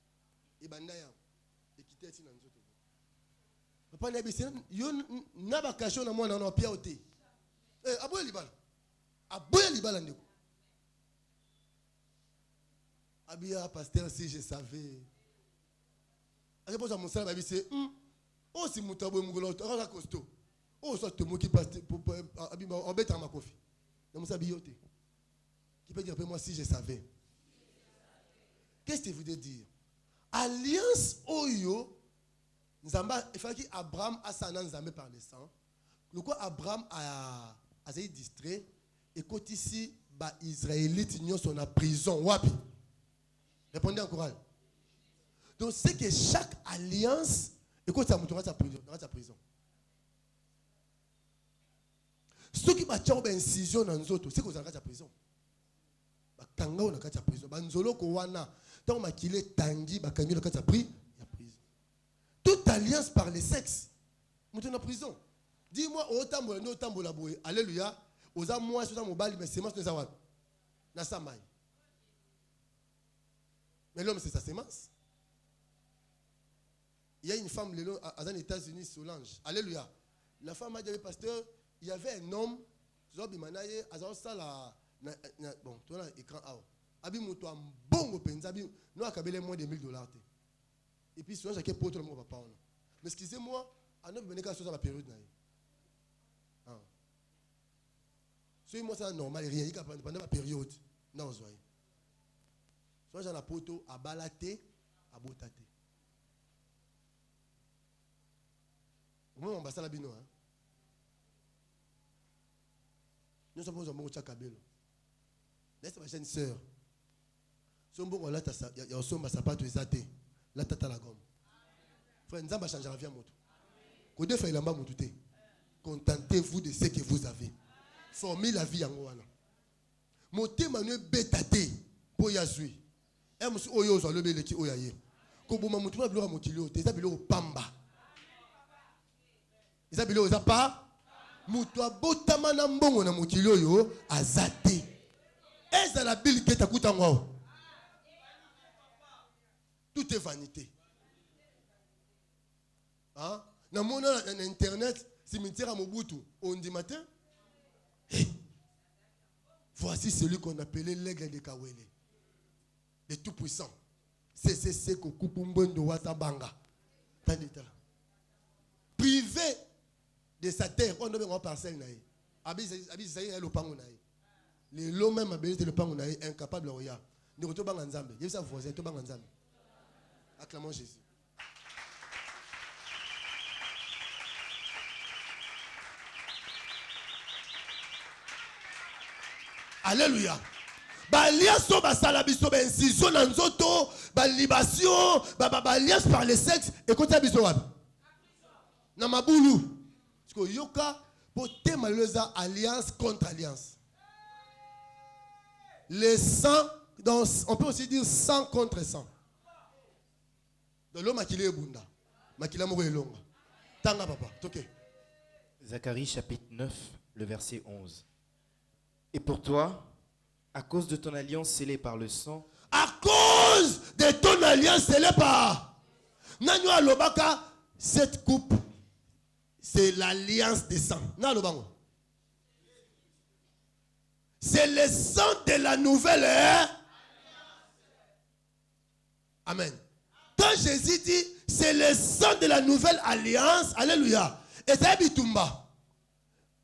E banda ya e kiteti na nzoto. Papa na bisi yo na ba kasho na mwana na pia ote. Aboya libala. Aboya libala ndeko. Abia pasteur si je savais. À ce moment mon salle m'a dit oh si mutabo mugolo ora costaud. Oh ça te moque pasteur pour abima embête à ma coffee. Donc mon sabilloté. Qui peut dire après moi si je savais. Qu'est-ce que vous voulez dire? Alliance oyo Nzamba il fallait qu'Abraham a sa Nzamba par le sang. Le quoi Abraham a été distrait et quand ici ba Israélite ils sont en prison wapi. Répondez en chorale. Donc c'est que chaque alliance, écoute ça, dans sa prison. Ceux qui ont une incision dans nous autres, c'est qu'on a dans sa prison. Kanga on a dans sa prison. Banzolo kowana, tant makile tangi, bakangi dans sa prison. Toute alliance par les sexes, nous sommes en prison. Dis-moi, au tambola boy, alléluia, aux amours, aux mobile, mais c'est moi qui les avons. Nasamai. Mais l'homme, c'est sa sémence. Il y a une femme aux États-Unis, Solange. Alléluia. La femme a dit, pasteur, il y avait un homme, bon, tu vois l'écran. Abi moto un bon penza, nous avons moins de $1000. Et puis Solange a fait pour tout le monde papa. Mais excusez-moi, à nous venir à la période. Si moi c'est normal, rien, il y a pendant la période. Non, vous voyez. Soit j'ai la poto à balater, à botate. Au moment où on va la bino, nous sommes au moment où Kabelo. Laisse ma jeune sœur. Si on va là, il y a un sommet, ça pas tout exaté. Là, tata la gomme. Frère, nous allons changer la vie à moto. Quand vous faites la moto, contentez-vous de ce que vous avez. Formez la vie en Wana. Moté manuel bétaté pour Yazui. Et monsieur Oyo zo lobele ki oyaye. Ko boma mutu na biloko mokilio, te za biloko pamba. Eza biloko za pa mutu abotama na mbongo na mokilio yo azate. Eza la bille qui takuta ngao. Tout est vanité. Hein? Na mona na internet, cimetière à Mobutu, on dit matin. Hey. Voici celui qu'on appelait l'aigle de Kawele. Le tout-puissant. C'est Kokukumbondo Watabanga. Privé de sa terre, on doit parcelle. Les lots même habilité le pango incapable de regarder. Nous retournons en Zambie. Il y a ça voisin, tout en Zambie. Acclamons Jésus. Alléluia. Alliance incision dans nzoto, libation, alliance par les sexes et quand ça biso wapi? Na mabulu. Parce que yoka pour malheureuse alliance contre alliance. Les sang, on peut aussi dire sang contre sang. De l'homme qui est bunda, makila moko elonga. Tanga papa, OK. Zacharie chapitre 9, le verset 11. Et pour toi, à cause de ton alliance scellée par le sang. À cause de ton alliance scellée par. Nanyo alobaka, cette coupe c'est l'alliance des sangs. Non, le bango. C'est le sang de la nouvelle ère. Amen. Quand Jésus dit, c'est le sang de la nouvelle alliance, alléluia. Et ça y est, Bitumba.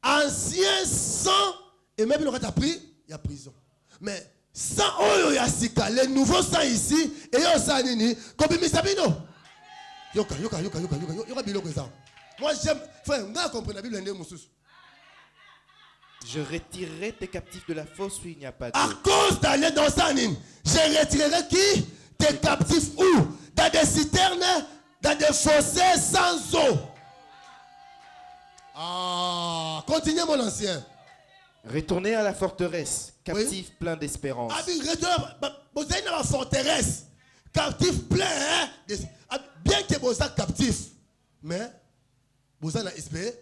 Ancien sang, et même quand tu as pris, il y a prison. Mais sang, oh, il y a sika, les nouveaux sang ici, et il y a ça, nini, comme Misabino. Yoka, biloko ça. Moi, j'aime, frère, on a compris la Bible, Je retirerai tes captifs de la fosse où il n'y a pas d'eau. à cause d'aller dans ça, nini, je retirerai qui? Tes captifs où? Dans des citernes, dans des fossés sans eau. Ah, continuez mon ancien. Retournez à la forteresse, captifs pleins d'espérance. Ah, vous êtes dans la forteresse, captif plein, hein? Bien que vous êtes captif, mais vous avez espéré.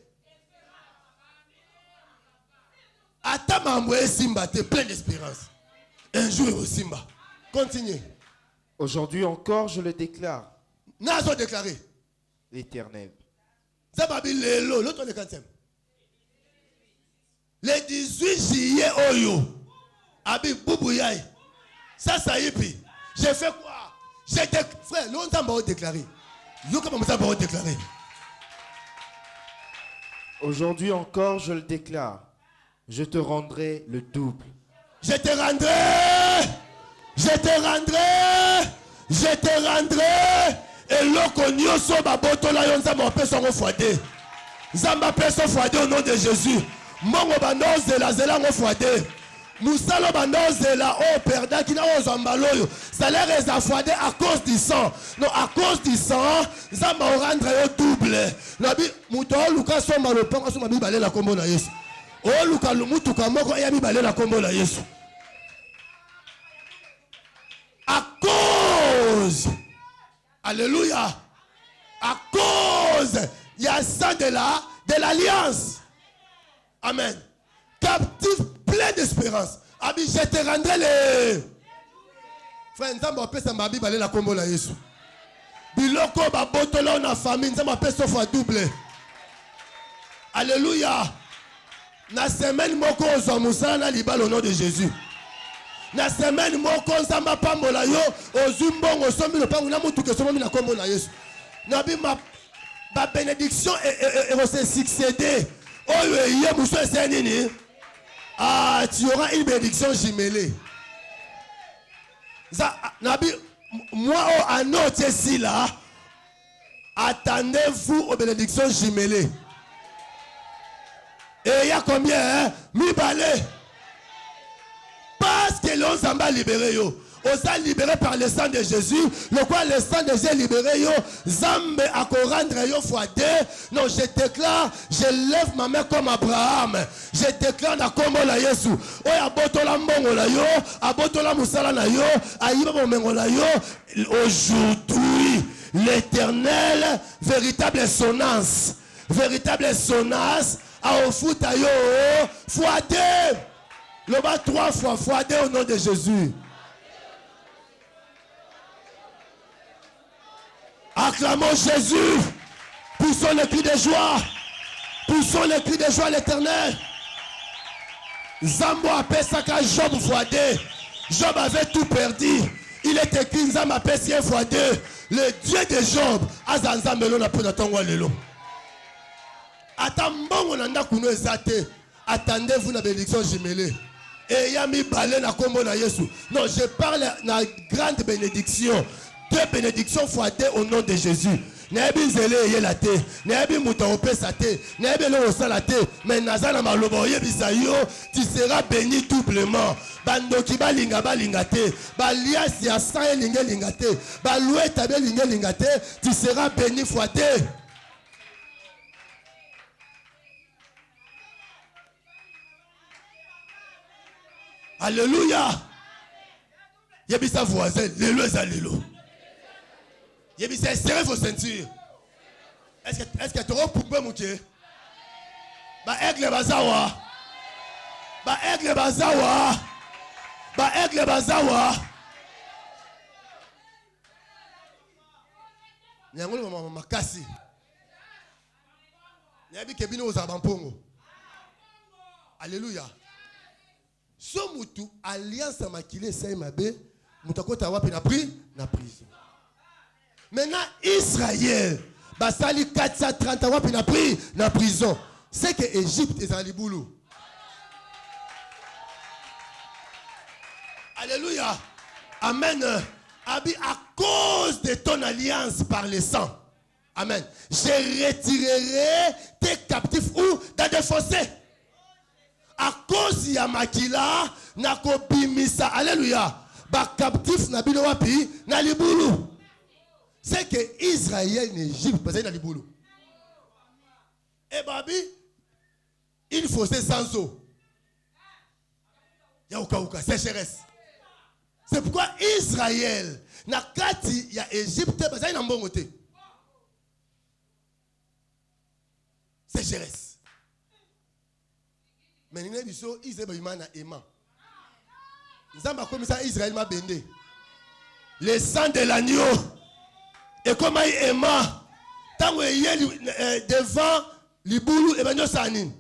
Attends, Simba, tu es plein d'espérance. Un jour au Simba. Continuez. Aujourd'hui encore, je le déclare. Nazo déclaré. L'Éternel. L'autre le 4e. Le 18 juillet, Oyo. Abi Boubouyaï. Ça y est. J'ai fait quoi? J'étais. Frère, longtemps m'a déclaré. Déclaré. Aujourd'hui encore, je le déclare. Je te rendrai le double. Je te rendrai. Et l'okonyo so baboto la yon zamba pe son fouadé. Zamba pe son fouadé au nom de Jésus. Mongo bandoze de la zela ngo fouadé. Moussalo bandoze de la o perda qui na o zambaloyo. Salaire est affouadé à cause du sang. Non, à cause du sang, zamba o rendre au double. Nabi muto luka so malo panga so mabi balé la kombo na Yesu. O luka lumutu kamoko ya mi balé la kombo na Yesu. À cause, alléluia, à cause, il y a ça de l'alliance. Amen. Captif plein d'espérance. Abi, je te rendrai les. Frère, nous avons appelé ça ma Bible, la combo la Yesu. Biloko ba botola na famille, nous avons appelé ça fois double. Alléluia. Na semaine moko ozamusa na libal au nom de Jésus. Na semaine moko nzamba pambola yo ozumbongo sombi le pangu na mutu ke somo na kombo na Yesu. Na bi ma ba bénédiction et se succéder. Oyo yé muso c'est nini? Ah, tu auras une bénédiction jumelée. Ça na bi moi au anote ici là. Attendez-vous aux bénédictions jumelées. Et il y a combien hein? Mi balé. Parce que l'on s'en va libérer yo. On s'est libéré par le sang de Jésus. Le quoi le sang de Jésus est libéré yo. Zambe à rendre yo fois 2. Non, je déclare, je lève ma main comme Abraham. Je déclare na kombo la Yesu. Oya botola mbongo la yo, abotola musala na yo, ayiba bomengo la yo. Aujourd'hui, l'Éternel, véritable sonance a offert à yo fois 2. Le bas 3 fois 2 au nom de Jésus. Acclamons Jésus. Poussons le cri de joie. Poussons le cri de joie à l'Éternel. Zambo appelle ça qu'à Job fois 2. Job avait tout perdu. Il est écrit Nzamba appelle ça fois 2. Le Dieu de Job. Azanzambelo na pena tongo lelo. Atambongo nanda kuno ezate. Attendez-vous la bénédiction jumelée. Et yami balé na kombo na Yesu. Non, je parle na grande bénédiction. 2 bénédictions fois 2 au nom de Jésus. Nebi zele yelate, nebi mutaope sate, nebi lo salate, mais nazana malobo yebisa yo, tu seras béni doublement. Bandoki balinga balingate, balias ya sa linga lingate, baloué tabe linga lingate, tu seras béni fois 2. Alléluia. Yebisa voisin, lelo eza lelo. Yebisa serrez vos ceintures. Est-ce que tu auras poupé mouké? Ba aigle bazawa. Ba aigle bazawa. Ba aigle bazawa. Nyangolo mama makasi. Alléluia. So mutu alliance makile sai mabe mutakota wapi na prison. Maintenant Israël basali 430 wapi na prison. C'est que Égypte est en liboulou. Alléluia. Amen. Abi, à cause de ton alliance par le sang. Amen. Je retirerai tes captifs où? Dans des fossés. À cause ya makila nakobimisa. Alléluia. Ba captif na bino wapi na liboulou. C'est que Israël n'Égypte parce que na liboulou. Et babi il faut sans eau. Il y a aucun sécheresse. C'est pourquoi Israël na kati ya Égypte parce qu'il y a un côté. Sécheresse. Mais il y a des choses Israël na aimant. Nzamba comme ça Israël m'a bendé. Le sang de l'agneau et comme il aimant tant il y a devant liboulou et ben sanin.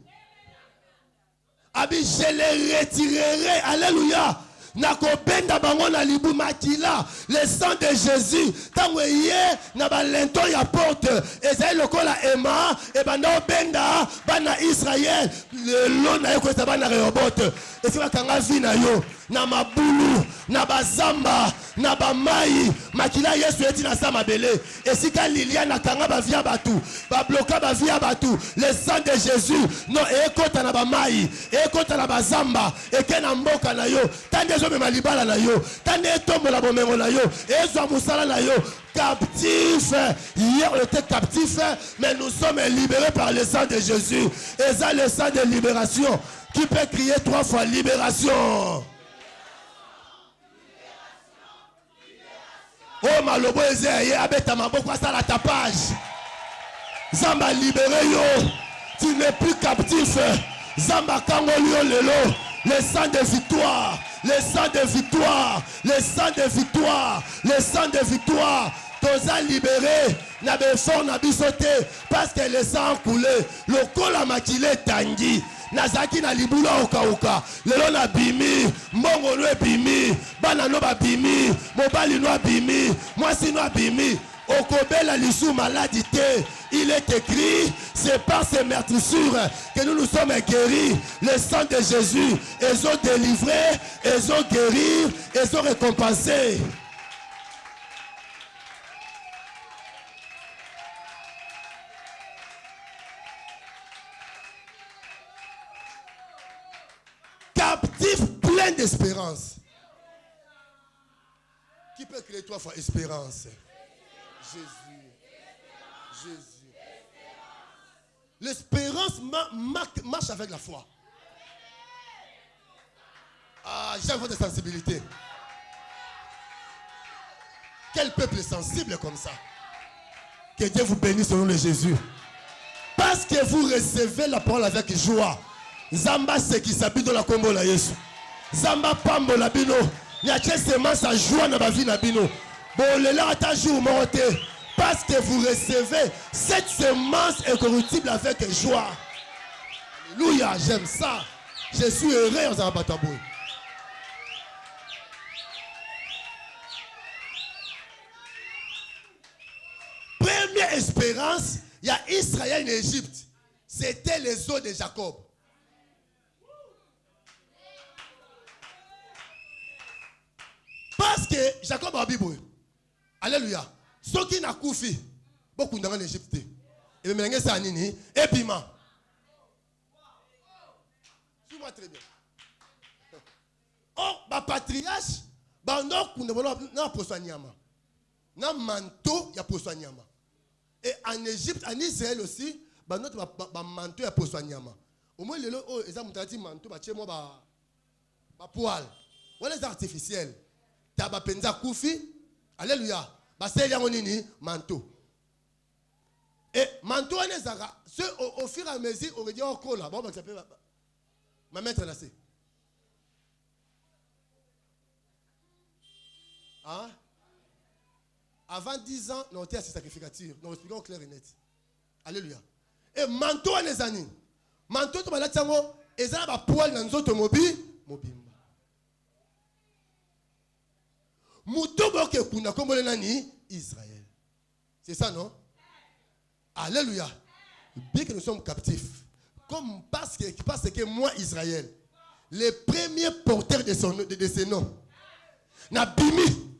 Abi je les retirerai. Alléluia. Nakobenda bango na libu makila le sang de Jésus tango ye na balento ya porte ezali lokola ema e banda obenda bana Israël le lona yeko ta bana Rehoboth esi bakanga vi na yo na mabulu na bazamba na bamai makila Yesu eti na sama bele esika lilia na kanga ba via batu ba bloka ba via batu le sang de Jésus no ekota na bamai ekota na bazamba ekena mboka na yo tande zo me malibala na yo tande tombo la bomengo na yo ezwa musala na yo captif. Hier on était captif mais nous sommes libérés par le sang de Jésus et ça le sang de libération qui peut crier 3 fois libération. Oh malobo ezeye abeta maboko asala tapage. Zamba libéré yo. Tu n'es plus captif. Zamba kangolio lelo. Le sang de victoire. Le sang de victoire. Le sang de victoire. Le sang de victoire. Toza libéré. Na befort na bisote. Parce que le sang coulé. Le kola makile tangi. Nazaki na libula oka lelo na bimi mbongo no bimi bana no ba bimi mobali no bimi mwasi no bimi okobela lisu maladité. Il est écrit c'est par ces meurtrissures que nous nous sommes guéris. Le sang de Jésus ils ont délivré, ils ont guéri, ils ont récompensé. Captif plein d'espérance. Qui peut créer 3 fois espérance? Jésus. Jésus. L'espérance marche avec la foi. Ah, j'ai votre sensibilité. Quel peuple est sensible comme ça? Que Dieu vous bénisse au nom de Jésus. Parce que vous recevez la parole avec joie. Zamba ce qui s'habille dans la combo la Yesu. Zamba pambo la bino. Nyache semence à joie na ba vie na bino. Bon le là ta jour monté. Parce que vous recevez cette semence incorruptible avec joie. Alléluia, j'aime ça. Je suis heureux en Zambatabou. Première espérance, il y a Israël et Égypte. C'était les eaux de Jacob. Parce que Jacob a Bible. Alléluia. Ceux qui n'a koufi, beaucoup d'entre en Égypte. Et même ça nini et piment. Suis-moi très bien. Oh, ma patriarche, bah non, na posanyama. Na manteau ya posanyama. Et en Égypte, en Israël aussi, bah notre manteau ya posanyama. Au moins les oh, ils ont monté manteau, bah chez moi bah poil. Voilà les artificiels. Taba penza koufi. Alléluia. Basé nini manteau. Et manteau on est zara. Ce au fur et à mesure on dit encore là. Bon, ça peut ma maître là c'est. Hein? Avant 10 ans, nous avons été sacrificature. Nous expliquons clair et net. Alléluia. Et manteau les années. Manteau to balati yango ezala ba poil na nzoto mobimba. Muto boke kuna kombole nani Israël. C'est ça non? Alléluia. Bien que nous sommes captifs, comme parce que moi Israël, les premiers porteurs de ces noms, Nabimi.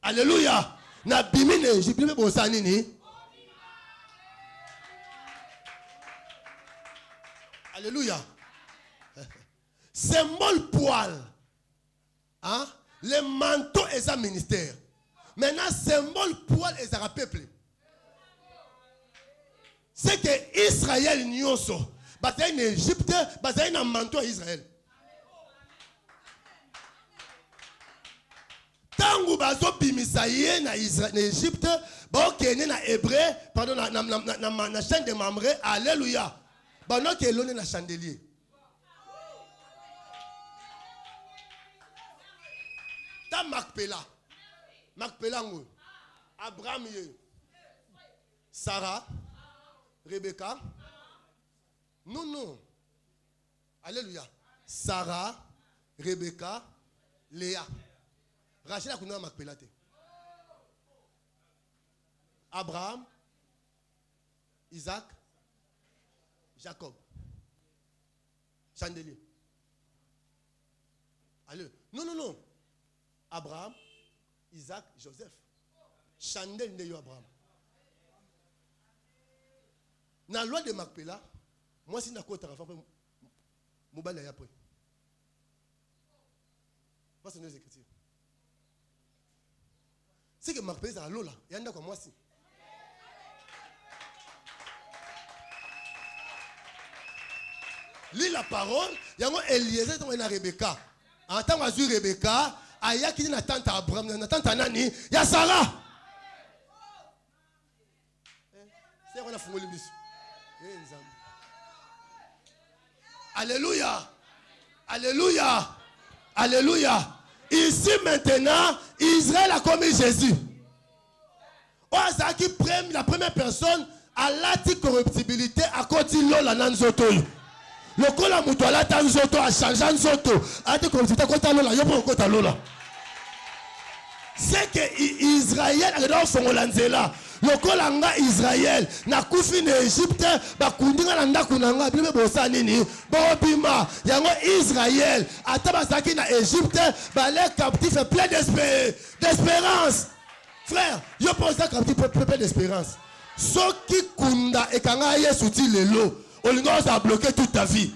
Alléluia. Nabimi ne jibrime bosani ni. Alléluia. Symbole poil. Hein? Les manteaux et un ministère. Maintenant, symbole poil et un peuple. C'est que Israël nyonso. Bataille en Égypte, bataille en manteau Israël. Tangu bazo bimisaye na Égypte, ba okene na hébreu, pardon na chaîne de Mamré, alléluia. Ba no ke lone na chandelier. Ta Macpéla ngo. Abraham ye. Sarah, Rebecca. Non. Alléluia. Sarah, Rebecca, Léa. Rachel a connu Macpéla. Abraham, Isaac, Jacob. Chandelier. Allez. Non. Abraham, Isaac, Joseph. Chandel n'est Abraham. Dans la loi de Macpéla, moi si je suis après, je vais après. Parce que nous écritures. C'est que Macpéla, c'est à l'eau là. Il y en a comme moi si. Lis la parole, il y a un Eliezer qui est Rebecca. En tant que Rebecca, il y a qui est tante Abraham, la tante Anani, il y a Sarah. C'est quoi la fumée de Alléluia. Alléluia. Alléluia. Ici maintenant, Israël a commis Jésus. Qui prend la première personne à l'anticorruptibilité à continuer la nanzoto. Le kola mutuala tanzoto a changé nzoto. Anticorruptibilité kota lola yopo kota lola. C'est que Israël a dans son lanzela. Le kolanga Israël na kufi na Égypte ba kundinga na ndaku nanga bibe bosani ni bobima yango Israël ataba saki na Égypte ba les captifs plein d'espérance. Frère, je pense que captif plein d'espérance. Ce qui kunda et kanga Yesu ti lelo, olingo ça a bloqué toute ta vie.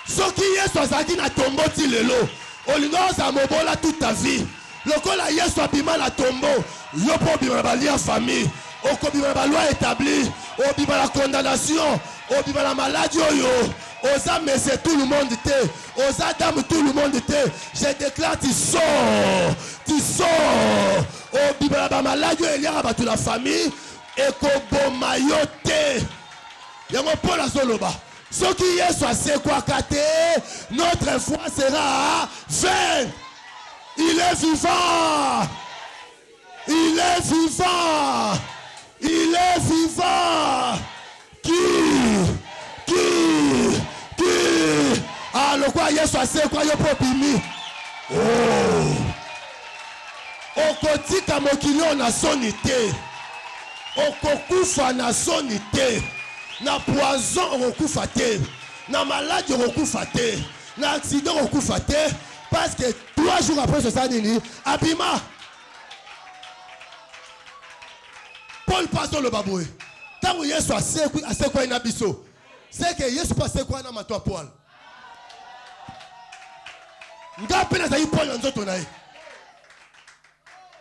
Ce qui Yesu saki na tombo ti lelo, olingo ça mobola toute ta vie. Le kola Yesu abima la tombo, yo po bima ba lia famille, oko bima ba loi établie, o bima la condamnation, o bima la maladie oyo, osa messe tout le monde te, osa dame tout le monde te. Je déclare tu sors, o bima la maladie eliaka ba toute la famille, et ko boma yo te. Yango po la soloba. Ce qui Yesu a c'est quoi kate, notre foi sera vaine. Il est vivant. Il est vivant. Il est vivant. Qui ah le quoi Yesu c'est quoi yo popimi. Oh. Okotika mokili na sonité. Okokufa na sonité. Na poison okufa te. Na maladie okufa te. Na accident okufa te. Parce que 3 jours après ce samedi, Abima, Paul passe le baboué. Tant que Yesu a c'est quoi un abisso, c'est que Yesu passe quoi dans ma toi Paul. Nga pena za Paul nzoto nae.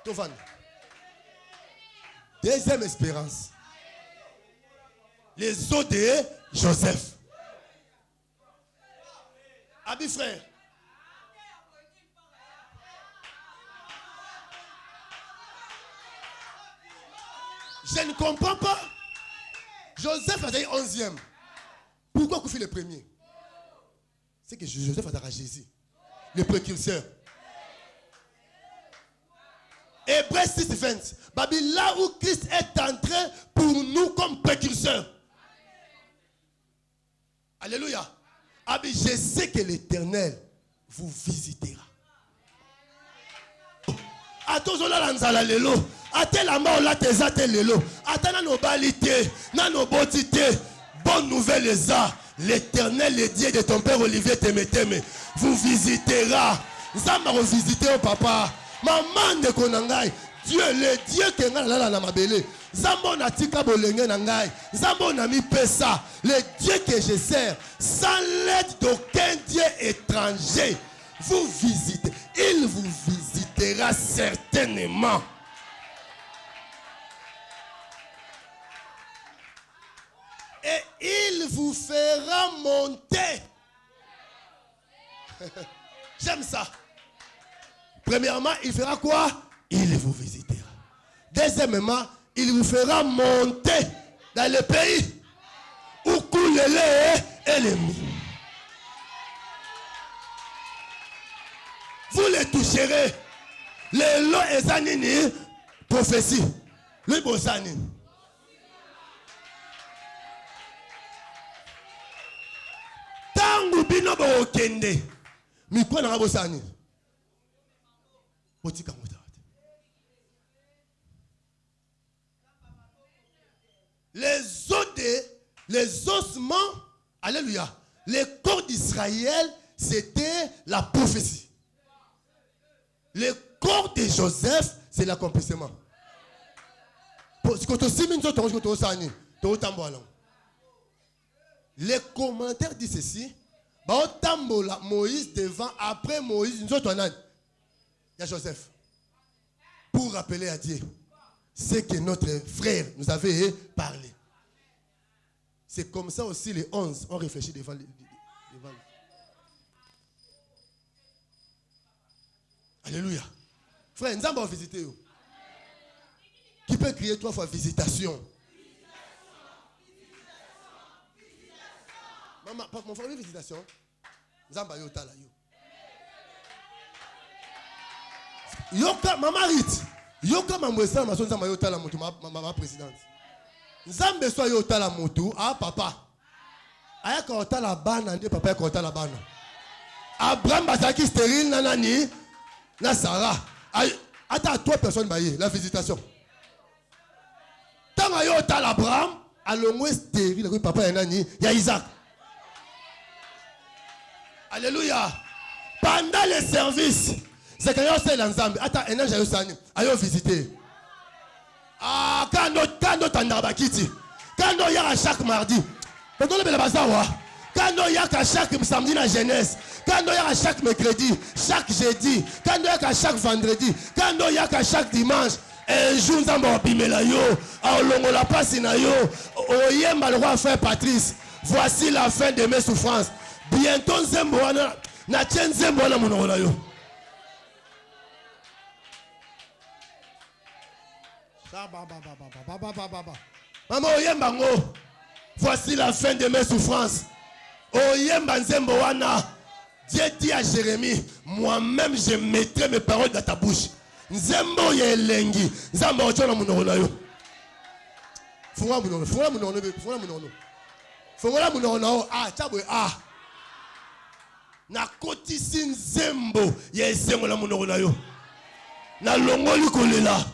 Tovan. Deuxième espérance. Les eaux de Joseph. Abi frère. Je ne comprends pas. Joseph a dit 11e. Pourquoi qu'on fait le premier? C'est que Joseph a dit à Jésus, le précurseur. Et Hébreux 6:20. Là où Christ est entré pour nous comme précurseur. Alléluia. Je sais que l'Éternel vous visitera. Attention là lanzala lelo. Atela ma ola tezate lelo. Atana no balite, na no botite. Bonne nouvelle les a. L'Éternel, le Dieu de ton père Olivier Temeteme, vous visitera. Zamba vous visiter au papa. Maman de konangai. Dieu, le Dieu qui est là dans ma belle. Zambo na tika bolenge nangai. Zambo na mi pesa. Le Dieu que je sers, sans l'aide d'aucun Dieu étranger, vous visitez. Il vous visitera certainement. Et il vous fera monter. J'aime ça. Premièrement, il fera quoi? Il vous visitera. Deuxièmement, il vous fera monter dans le pays où coule le lait et le miel. Vous les toucherez. Le lot est zanini, prophétie. Le bosani. Tangu bino bo kende. Mi kwa na bosani. Botika mota. Les ossements, alléluia, les corps d'Israël, c'était la prophétie. Le corps de Joseph, c'est l'accomplissement. Les commentaires disent ceci. Moïse devant, après Moïse, il y a Joseph. Pour rappeler à Dieu ce que notre frère nous avait parlé. C'est comme ça aussi les 11 ont réfléchi devant lui. Alléluia. Frère, nous allons visiter. Qui peut crier 3 fois visitation? Maman, mon frère, visitation. Nous allons yo tala yo. Yoka, maman Rit. Yoka mamwesa ma sonza mayo tala mutu ma présidente. Nzambe so yo tala mutu ah papa. Aya ka otala bana ndi papa ka otala bana. Abraham basaki stérile nanani na Sarah. Ata 3 personnes baye la visitation. Tanga yo tala Abraham alongwe stérile ko papa ya nani ya Isaac. Alléluia. Pendant le service, c'est que yo c'est l'ensemble. Ata enage yo sani ayo visiter. Ah, quand nous t'andabakiti, quand nous y a chaque mardi, quand nous y a chaque samedi la jeunesse, quand nous y a chaque mercredi, chaque jeudi, quand nous y a chaque vendredi, quand nous y a chaque dimanche, un jour nous allons pimela yo, on la passe na yo, oyemba le roi frère Patrice. Voici la fin de mes souffrances. Bientôt Zemboana, na tien Zemboana mon yo. Maman oyembango, voici la fin de mes souffrances. Oyemba nzembo wana. Dieu dit à Jérémie, moi-même je mettrai mes paroles dans ta bouche. Nzembo ye lengi, nzamba ochona munoro na yo. Funga munoro na ah chabwe ah. Na kotisi nzembo ye esengo na munoro na yo. Na longoli kolela.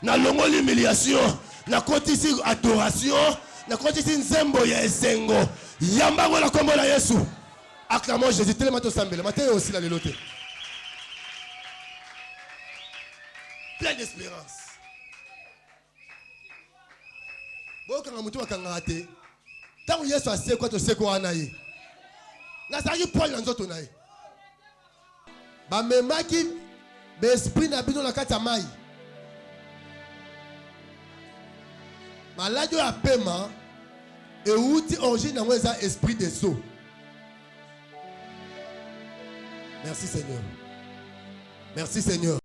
Na longo l'humiliation, na kotisi adoration, na kotisi nzembo ya esengo. Yamba la kombo la Yesu. Acclamons Jésus. Tellement sambele. Matin aussi la lelote. Plein d'espérance. Bon quand mutu wakangate. Tant Yesu ase kwa to seko anaye. Na saki Paul na nzoto naye. Ba memaki be esprit na bino na kati ya mai. Malade à paiement et outil origine dans un esprit de sceau. Merci Seigneur. Merci Seigneur.